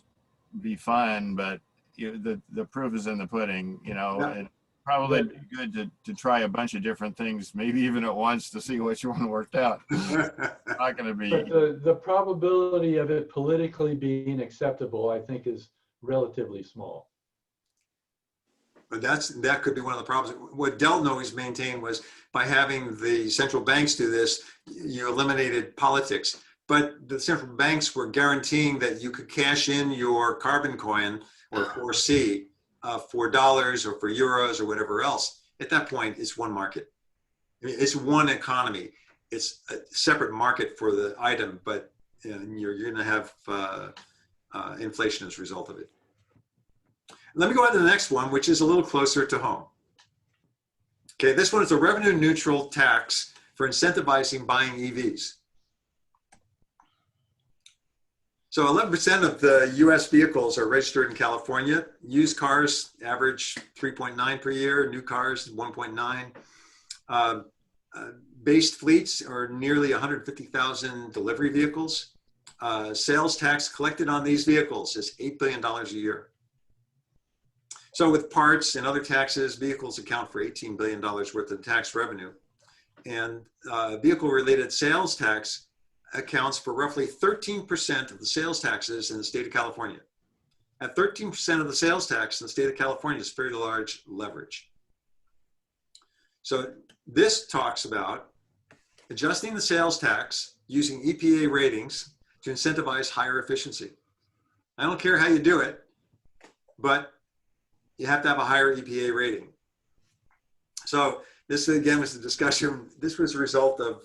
be fun, but the proof is in the pudding, you know, Yeah. and probably be good to try a bunch of different things, maybe even at once to see which one worked out. Not going to be. But the probability of it politically being acceptable, I think, is relatively small. But that could be one of the problems. What Delton always maintained was by having the central banks do this, you eliminated politics. But the central banks were guaranteeing that you could cash in your carbon coin or 4C for dollars or for euros or whatever else. At that point, it's one market. I mean, it's one economy. It's a separate market for the item, but you're going to have inflation as a result of it. Let me go on to the next one, which is a little closer to home. Okay, this one is a revenue neutral tax for incentivizing buying EVs. So 11% of the US vehicles are registered in California. Used cars average 3.9 per year, new cars 1.9. Based fleets are nearly 150,000 delivery vehicles. Sales tax collected on these vehicles is $8 billion a year. So with parts and other taxes, vehicles account for $18 billion worth of tax revenue. And vehicle-related sales tax accounts for roughly 13% of the sales taxes in the state of California. At 13% of the sales tax in the state of California is very large leverage. So this talks about adjusting the sales tax using EPA ratings to incentivize higher efficiency. I don't care how you do it, but you have to have a higher EPA rating. So this again was the discussion. This was a result of,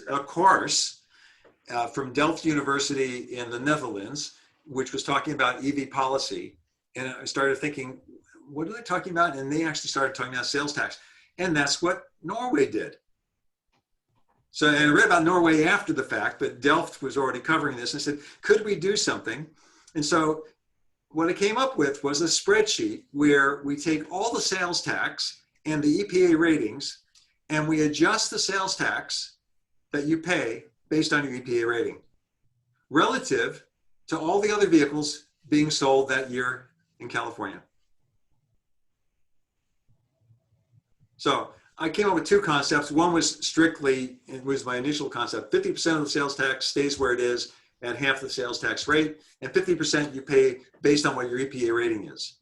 a course from Delft University in the Netherlands, which was talking about EV policy. And I started thinking, what are they talking about? And they actually started talking about sales tax. And that's what Norway did. So and I read about Norway after the fact, but Delft was already covering this. And I said, could we do something? And so what I came up with was a spreadsheet where we take all the sales tax and the EPA ratings, and we adjust the sales tax that you pay based on your EPA rating relative to all the other vehicles being sold that year in California. So I came up with two concepts. One was strictly, it was my initial concept, 50% of the sales tax stays where it is at half the sales tax rate, and 50% you pay based on what your EPA rating is.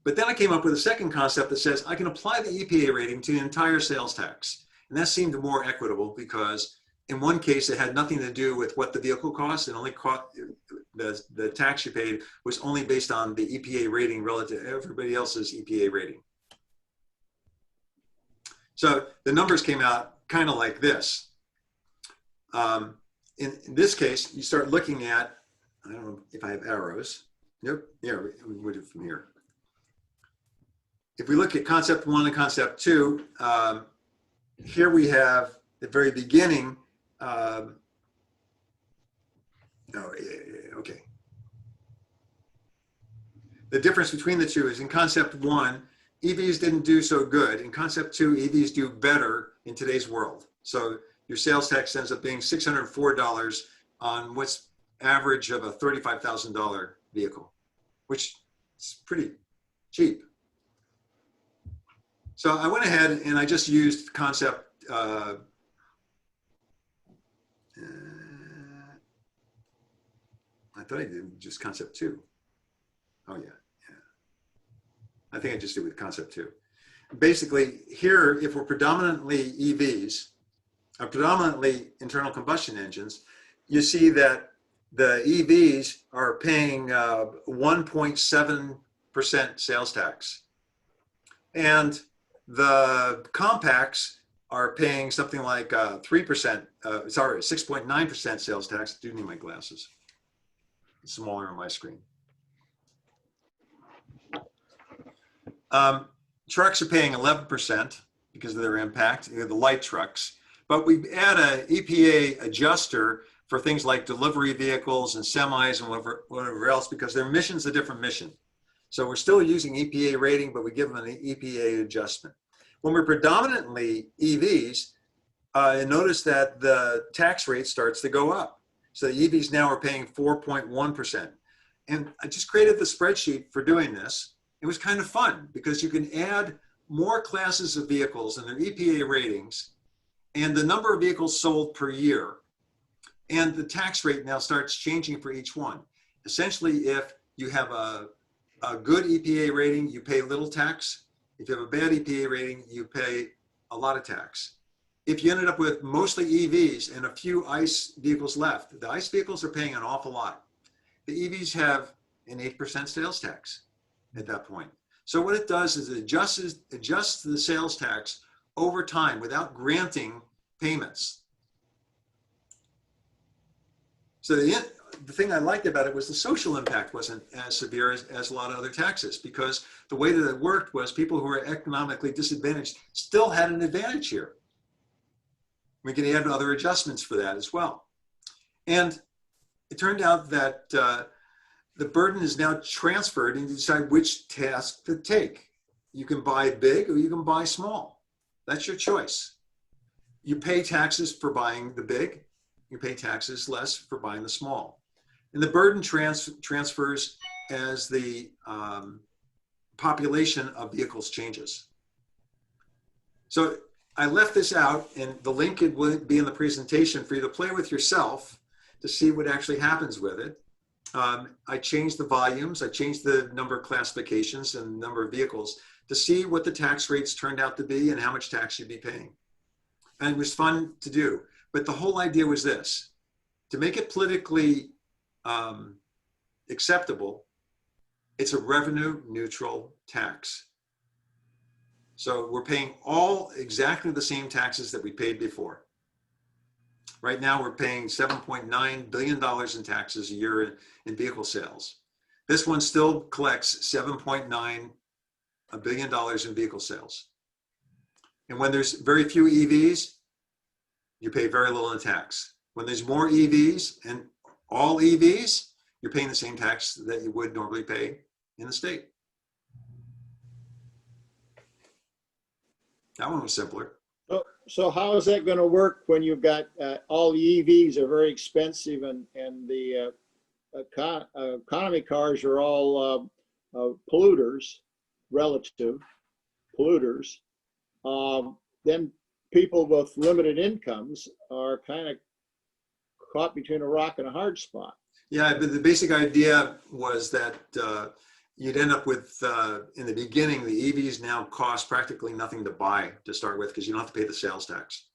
But then I came up with a second concept that says I can apply the EPA rating to the entire sales tax. And that seemed more equitable because in one case, it had nothing to do with what the vehicle cost, and only the tax you paid was only based on the EPA rating relative to everybody else's EPA rating. So the numbers came out kind of like this. In this case, you start looking at, I don't know if I have arrows. Nope, yeah, we would have from here. If we look at concept one and concept two, here we have the very beginning. Okay. The difference between the two is in concept one, EVs didn't do so good. In concept two, EVs do better in today's world. So your sales tax ends up being $604 on what's average of a $35,000 vehicle, which is pretty cheap. So I went ahead and I just used concept, I thought I did just concept two. Oh yeah. I think I just did with concept two. Basically here, if we're predominantly EVs, predominantly internal combustion engines, you see that the EVs are paying 1.7% sales tax. And the compacts are paying something like 6.9% sales tax. I do need my glasses. It's smaller on my screen. Trucks are paying 11% because of their impact, the light trucks. But we add an EPA adjuster for things like delivery vehicles and semis and whatever else, because their mission's a different mission. So we're still using EPA rating, but we give them an EPA adjustment. When we're predominantly EVs, notice that the tax rate starts to go up. So the EVs now are paying 4.1%. And I just created the spreadsheet for doing this. It was kind of fun because you can add more classes of vehicles and their EPA ratings and the number of vehicles sold per year. And the tax rate now starts changing for each one. Essentially, if you have a good EPA rating, you pay little tax. If you have a bad EPA rating, you pay a lot of tax. If you ended up with mostly EVs and a few ICE vehicles left, the ICE vehicles are paying an awful lot. The EVs have an 8% sales tax at that point. So what it does is it adjusts the sales tax over time without granting payments. So the thing I liked about it was the social impact wasn't as severe as a lot of other taxes, because the way that it worked was people who were economically disadvantaged still had an advantage here. We can add other adjustments for that as well. And it turned out that the burden is now transferred and you decide which task to take. You can buy big or you can buy small. That's your choice. You pay taxes for buying the big. You pay taxes less for buying the small. And the burden transfers as the population of vehicles changes. So I left this out, and the link would be in the presentation for you to play with yourself to see what actually happens with it. I changed the volumes, I changed the number of classifications and number of vehicles to see what the tax rates turned out to be and how much tax you'd be paying. And it was fun to do. But the whole idea was this: to make it politically acceptable, it's a revenue neutral tax. So we're paying all exactly the same taxes that we paid before. Right now, we're paying $7.9 billion in taxes a year in vehicle sales. This one still collects $7.9 billion in vehicle sales. And when there's very few EVs, you pay very little in tax. When there's more EVs and all EVs, you're paying the same tax that you would normally pay in the state. That one was simpler. So how is that going to work when you've got all the EVs are very expensive and the economy cars are all polluters, relative polluters? Then people with limited incomes are kind of caught between a rock and a hard spot. Yeah, but the basic idea was that you'd end up with, in the beginning, the EVs now cost practically nothing to buy to start with because you don't have to pay the sales tax.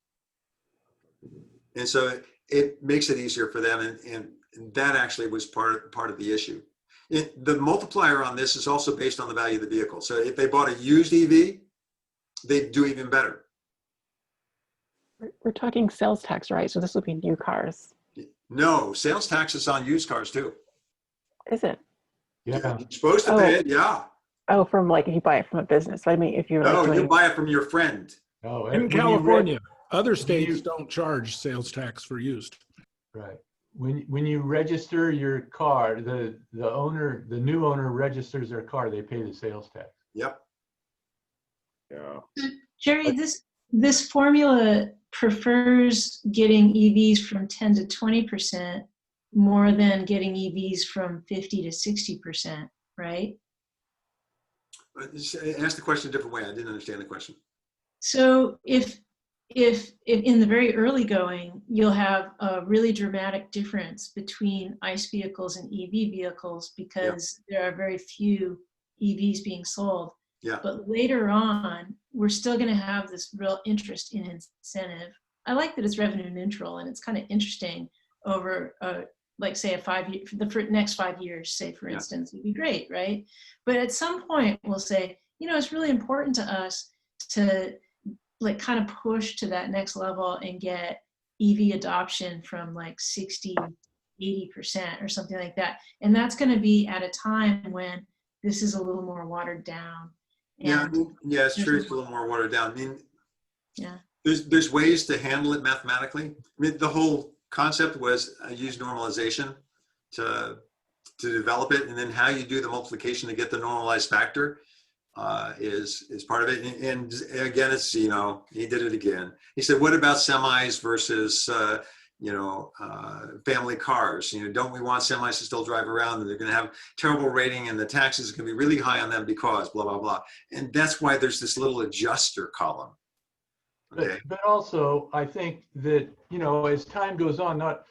And so it makes it easier for them, and that actually was part of the issue. The multiplier on this is also based on the value of the vehicle. So if they bought a used EV, they'd do even better. We're talking sales tax, right? So this would be new cars. No, sales tax is on used cars too. Is it? Yeah. You're supposed to pay it, yeah. Oh, from like if you buy it from a business. But I mean, if you're No, like you buy it from your friend. No, In California, other states don't charge sales tax for used. Right. When you register your car, the new owner registers their car, they pay the sales tax. Yep. Yeah. Gerry, this formula prefers getting EVs from 10 to 20% more than getting EVs from 50 to 60%, right? Ask the question a different way. I didn't understand the question. So if in the very early going, you'll have a really dramatic difference between ICE vehicles and EV vehicles because there are very few EVs being sold. Yeah. But later on, we're still going to have this real interest in incentive. I like that it's revenue neutral, and it's kind of interesting over, like say the next 5 years, say for instance, would be great, right? But at some point, we'll say, it's really important to us to like kind of push to that next level and get EV adoption from like 60, 80% or something like that. And that's going to be at a time when this is a little more watered down. Yeah, it's true. It's a little more watered down. I mean, yeah, there's ways to handle it mathematically. I mean, the whole concept was use normalization to develop it, and then how you do the multiplication to get the normalized factor is part of it. And again, it's, you know, he did it again. He said, what about semis versus family cars? You know, don't we want semis to still drive around, and they're going to have terrible rating, and the taxes are going to be really high on them because blah blah blah. And that's why there's this little adjuster column. Okay. But also, I think that, you know, as time goes on, not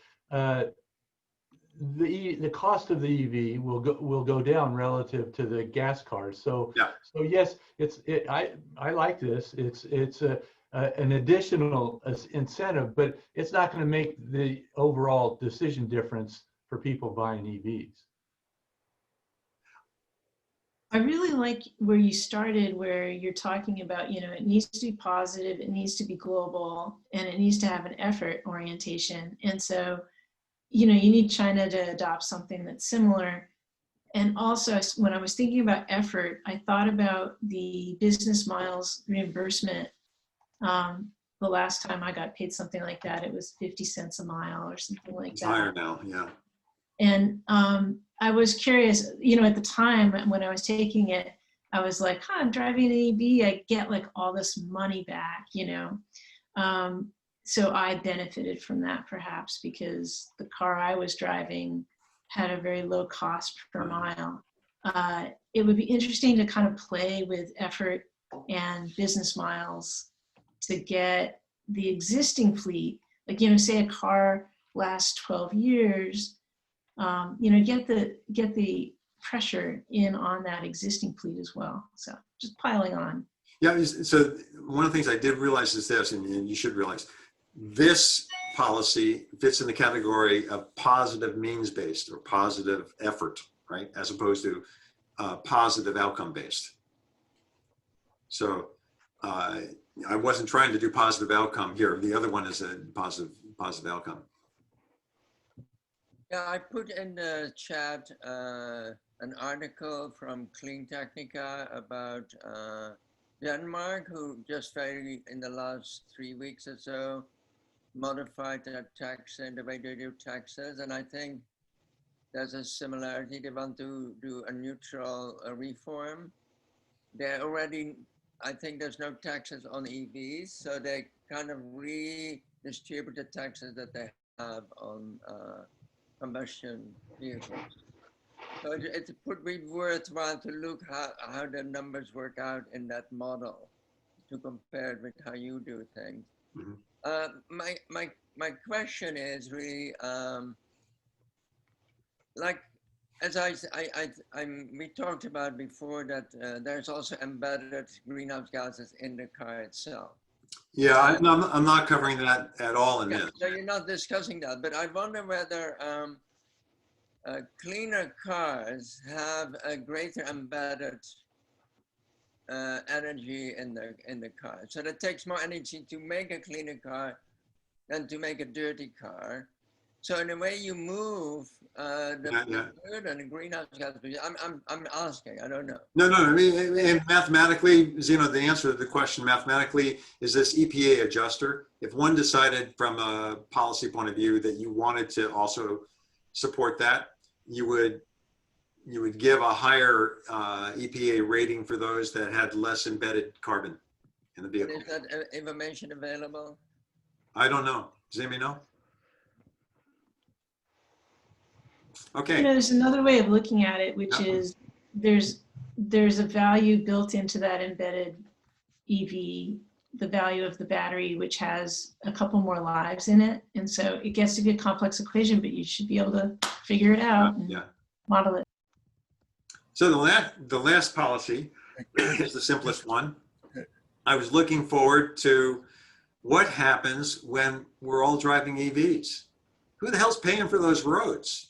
the cost of the EV will go down relative to the gas cars. So yeah. So yes, I like this. It's an additional incentive, but it's not going to make the overall decision difference for people buying EVs. I really like where you started, where you're talking about, you know, it needs to be positive, it needs to be global, and it needs to have an effort orientation. And so, you know, you need China to adopt something that's similar. And also, when I was thinking about effort, I thought about the business miles reimbursement. The last time I got paid something like that, it was 50 cents a mile or something like It's that. higher now, yeah. And I was curious, you know, at the time when I was taking it, I was like, I'm driving an EV, I get like all this money back, you know. So I benefited from that perhaps because the car I was driving had a very low cost per mile. It would be interesting to kind of play with effort and business miles to get the existing fleet, like, you know, say a car lasts 12 years, you know, get the pressure in on that existing fleet as well. So just piling on. Yeah, so one of the things I did realize is this, and you should realize, this policy fits in the category of positive means-based or positive effort, right? As opposed to positive outcome-based. So I wasn't trying to do positive outcome here. The other one is a positive outcome. Yeah, I put in the chat an article from Clean Technica about Denmark, who just in the last 3 weeks or so modified their tax and the way they do taxes. And I think there's a similarity. They want to do a neutral reform. They're already, I think there's no taxes on EVs, so they kind of redistribute the taxes that they have on combustion vehicles. So it would be worthwhile to look how the numbers work out in that model to compare it with how you do things. Mm-hmm. My question is really like, as we talked about before, that there's also embedded greenhouse gases in the car itself. Yeah, I'm not covering that at all in this. So you're not discussing that, but I wonder whether cleaner cars have a greater embedded energy in the car. So it takes more energy to make a cleaner car than to make a dirty car. So in a way, you move the good and the greenhouse gas. I'm asking. I don't know. No. I mean, and mathematically, Zeno, the answer to the question mathematically is this EPA adjuster. If one decided from a policy point of view that you wanted to also support that, you would give a higher EPA rating for those that had less embedded carbon in the vehicle. Is that information available? I don't know. Does anybody know? Okay. You know, there's another way of looking at it, which is there's a value built into that embedded EV, the value of the battery, which has a couple more lives in it. And so it gets to be a complex equation, but you should be able to figure it out and model it. So the last policy is the simplest one. I was looking forward to what happens when we're all driving EVs. Who the hell's paying for those roads?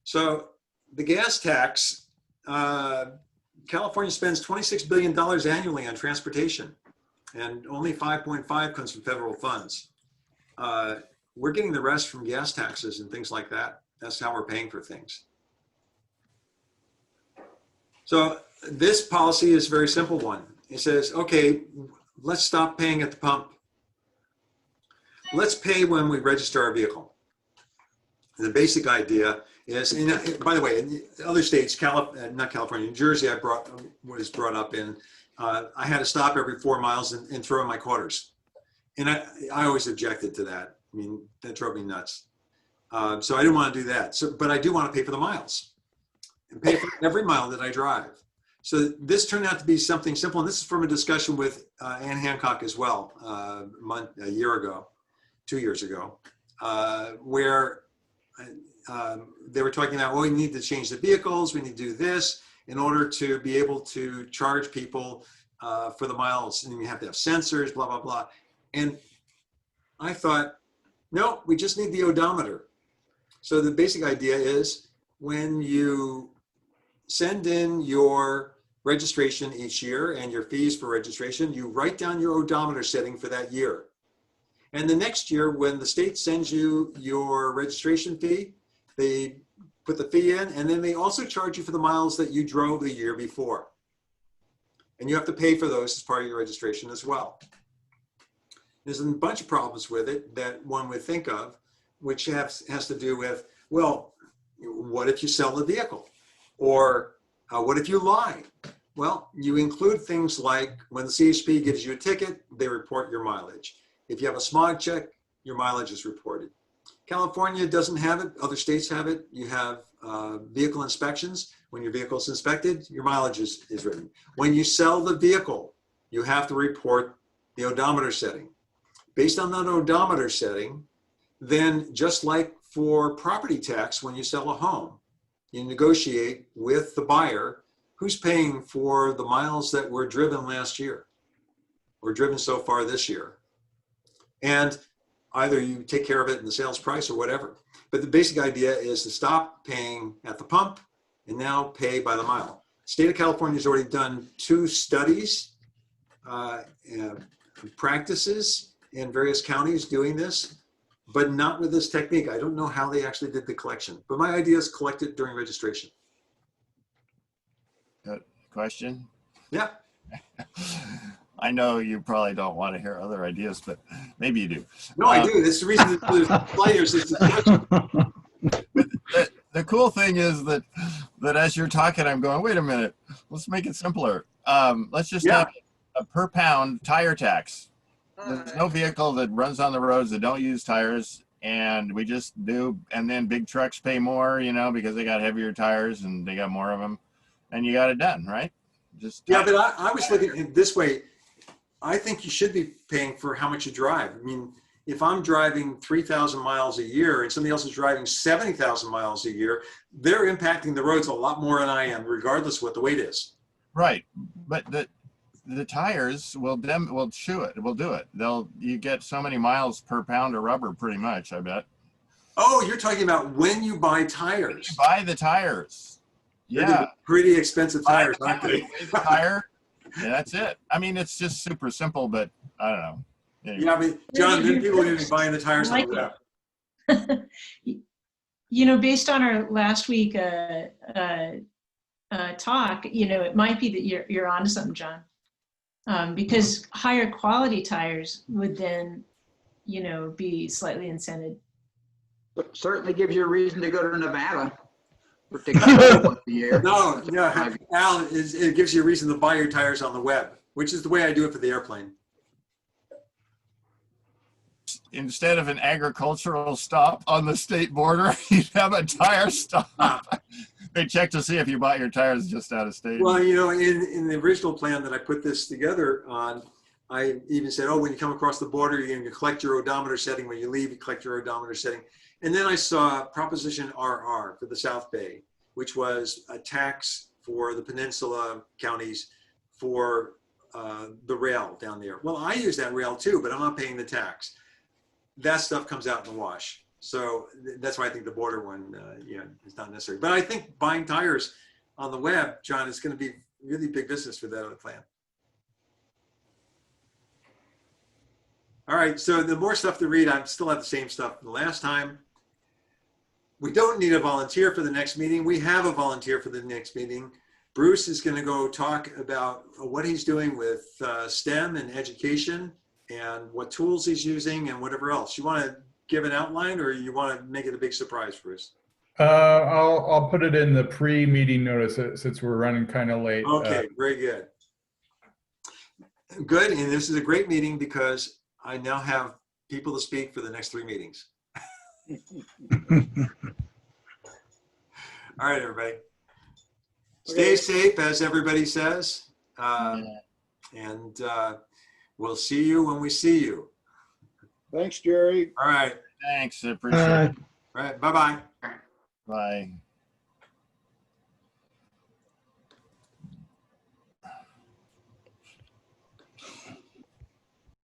So the gas tax, California spends $26 billion annually on transportation, and only 5.5 comes from federal funds. We're getting the rest from gas taxes and things like that. That's how we're paying for things. So this policy is a very simple one. It says, okay, let's stop paying at the pump. Let's pay when we register our vehicle. The basic idea is, and by the way, in other states, not California, New Jersey, was brought up in, I had to stop every 4 miles and throw in my quarters. And I always objected to that. I mean, that drove me nuts. So I didn't want to do that. But I do want to pay for the miles and pay for every mile that I drive. So this turned out to be something simple. And this is from a discussion with Ann Hancock as well, a year ago, 2 years ago, where they were talking about, well, we need to change the vehicles. We need to do this in order to be able to charge people for the miles. And you have to have sensors, blah, blah, blah. And I thought, no, we just need the odometer. So the basic idea is when you send in your registration each year and your fees for registration, you write down your odometer setting for that year. And the next year, when the state sends you your registration fee, they put the fee in, and then they also charge you for the miles that you drove the year before. And you have to pay for those as part of your registration as well. There's a bunch of problems with it that one would think of, which has to do with, well, what if you sell the vehicle? Or what if you lie? Well, you include things like when the CHP gives you a ticket, they report your mileage. If you have a smog check, your mileage is reported. California doesn't have it. Other states have it. You have vehicle inspections. When your vehicle is inspected, your mileage is written. When you sell the vehicle, you have to report the odometer setting. Based on that odometer setting, then just like for property tax, when you sell a home, you negotiate with the buyer who's paying for the miles that were driven last year or driven so far this year. And either you take care of it in the sales price or whatever. But the basic idea is to stop paying at the pump and now pay by the mile. State of California has already done 2 studies, practices in various counties doing this, but not with this technique. I don't know how they actually did the collection, but my idea is collect it during registration. Question? Yeah. I know you probably don't want to hear other ideas, but maybe you do. No, I do. That's the reason there's players. The cool thing is that as you're talking, I'm going, wait a minute, let's make it simpler. Let's just have a per pound tire tax. There's no vehicle that runs on the roads that don't use tires, and we just do, and then big trucks pay more, you know, because they got heavier tires and they got more of them, and you got it done, right? Just yeah, but I was looking at it this way. I think you should be paying for how much you drive. I mean, if I'm driving 3,000 miles a year and somebody else is driving 70,000 miles a year, they're impacting the roads a lot more than I am, regardless of what the weight is. Right, but the tires will chew it. Will do it. You get so many miles per pound of rubber, pretty much. I bet. Oh, you're talking about when you buy tires. When you buy the tires. Yeah, pretty expensive tires, aren't they? Tire. Yeah, that's it. I mean, it's just super simple, but I don't know. Anyway. Yeah, I mean, John, then people are going to be buying the tires on the web. You know, based on our last week talk, you know, it might be that you're onto something, John. Because higher quality tires would then, you know, be slightly incented. It certainly gives you a reason to go to Nevada. Particularly the year. No, yeah, Al, it gives you a reason to buy your tires on the web, which is the way I do it for the airplane. Instead of an agricultural stop on the state border, you'd have a tire stop. They check to see if you bought your tires just out of state. Well, you know, in the original plan that I put this together on, I even said, oh, when you come across the border, you're going to collect your odometer setting. When you leave, you collect your odometer setting. And then I saw Proposition RR for the South Bay, which was a tax for the peninsula counties for the rail down there. Well, I use that rail too, but I'm not paying the tax. That stuff comes out in the wash. So that's why I think the border one, is not necessary. But I think buying tires on the web, John, is going to be really big business for that other plan. All right, so the more stuff to read, I still have the same stuff from the last time. We don't need a volunteer for the next meeting. We have a volunteer for the next meeting. Bruce is going to go talk about what he's doing with STEM and education and what tools he's using and whatever else. You want to give an outline, or you want to make it a big surprise for us? I'll put it in the pre-meeting notice since we're running kind of late. Okay, very good. Good, and this is a great meeting because I now have people to speak for the next 3 meetings. All right, everybody. Stay safe, as everybody says. And we'll see you when we see you. Thanks, Jerry. All right. Thanks. I appreciate it. All right. Bye-bye. Bye.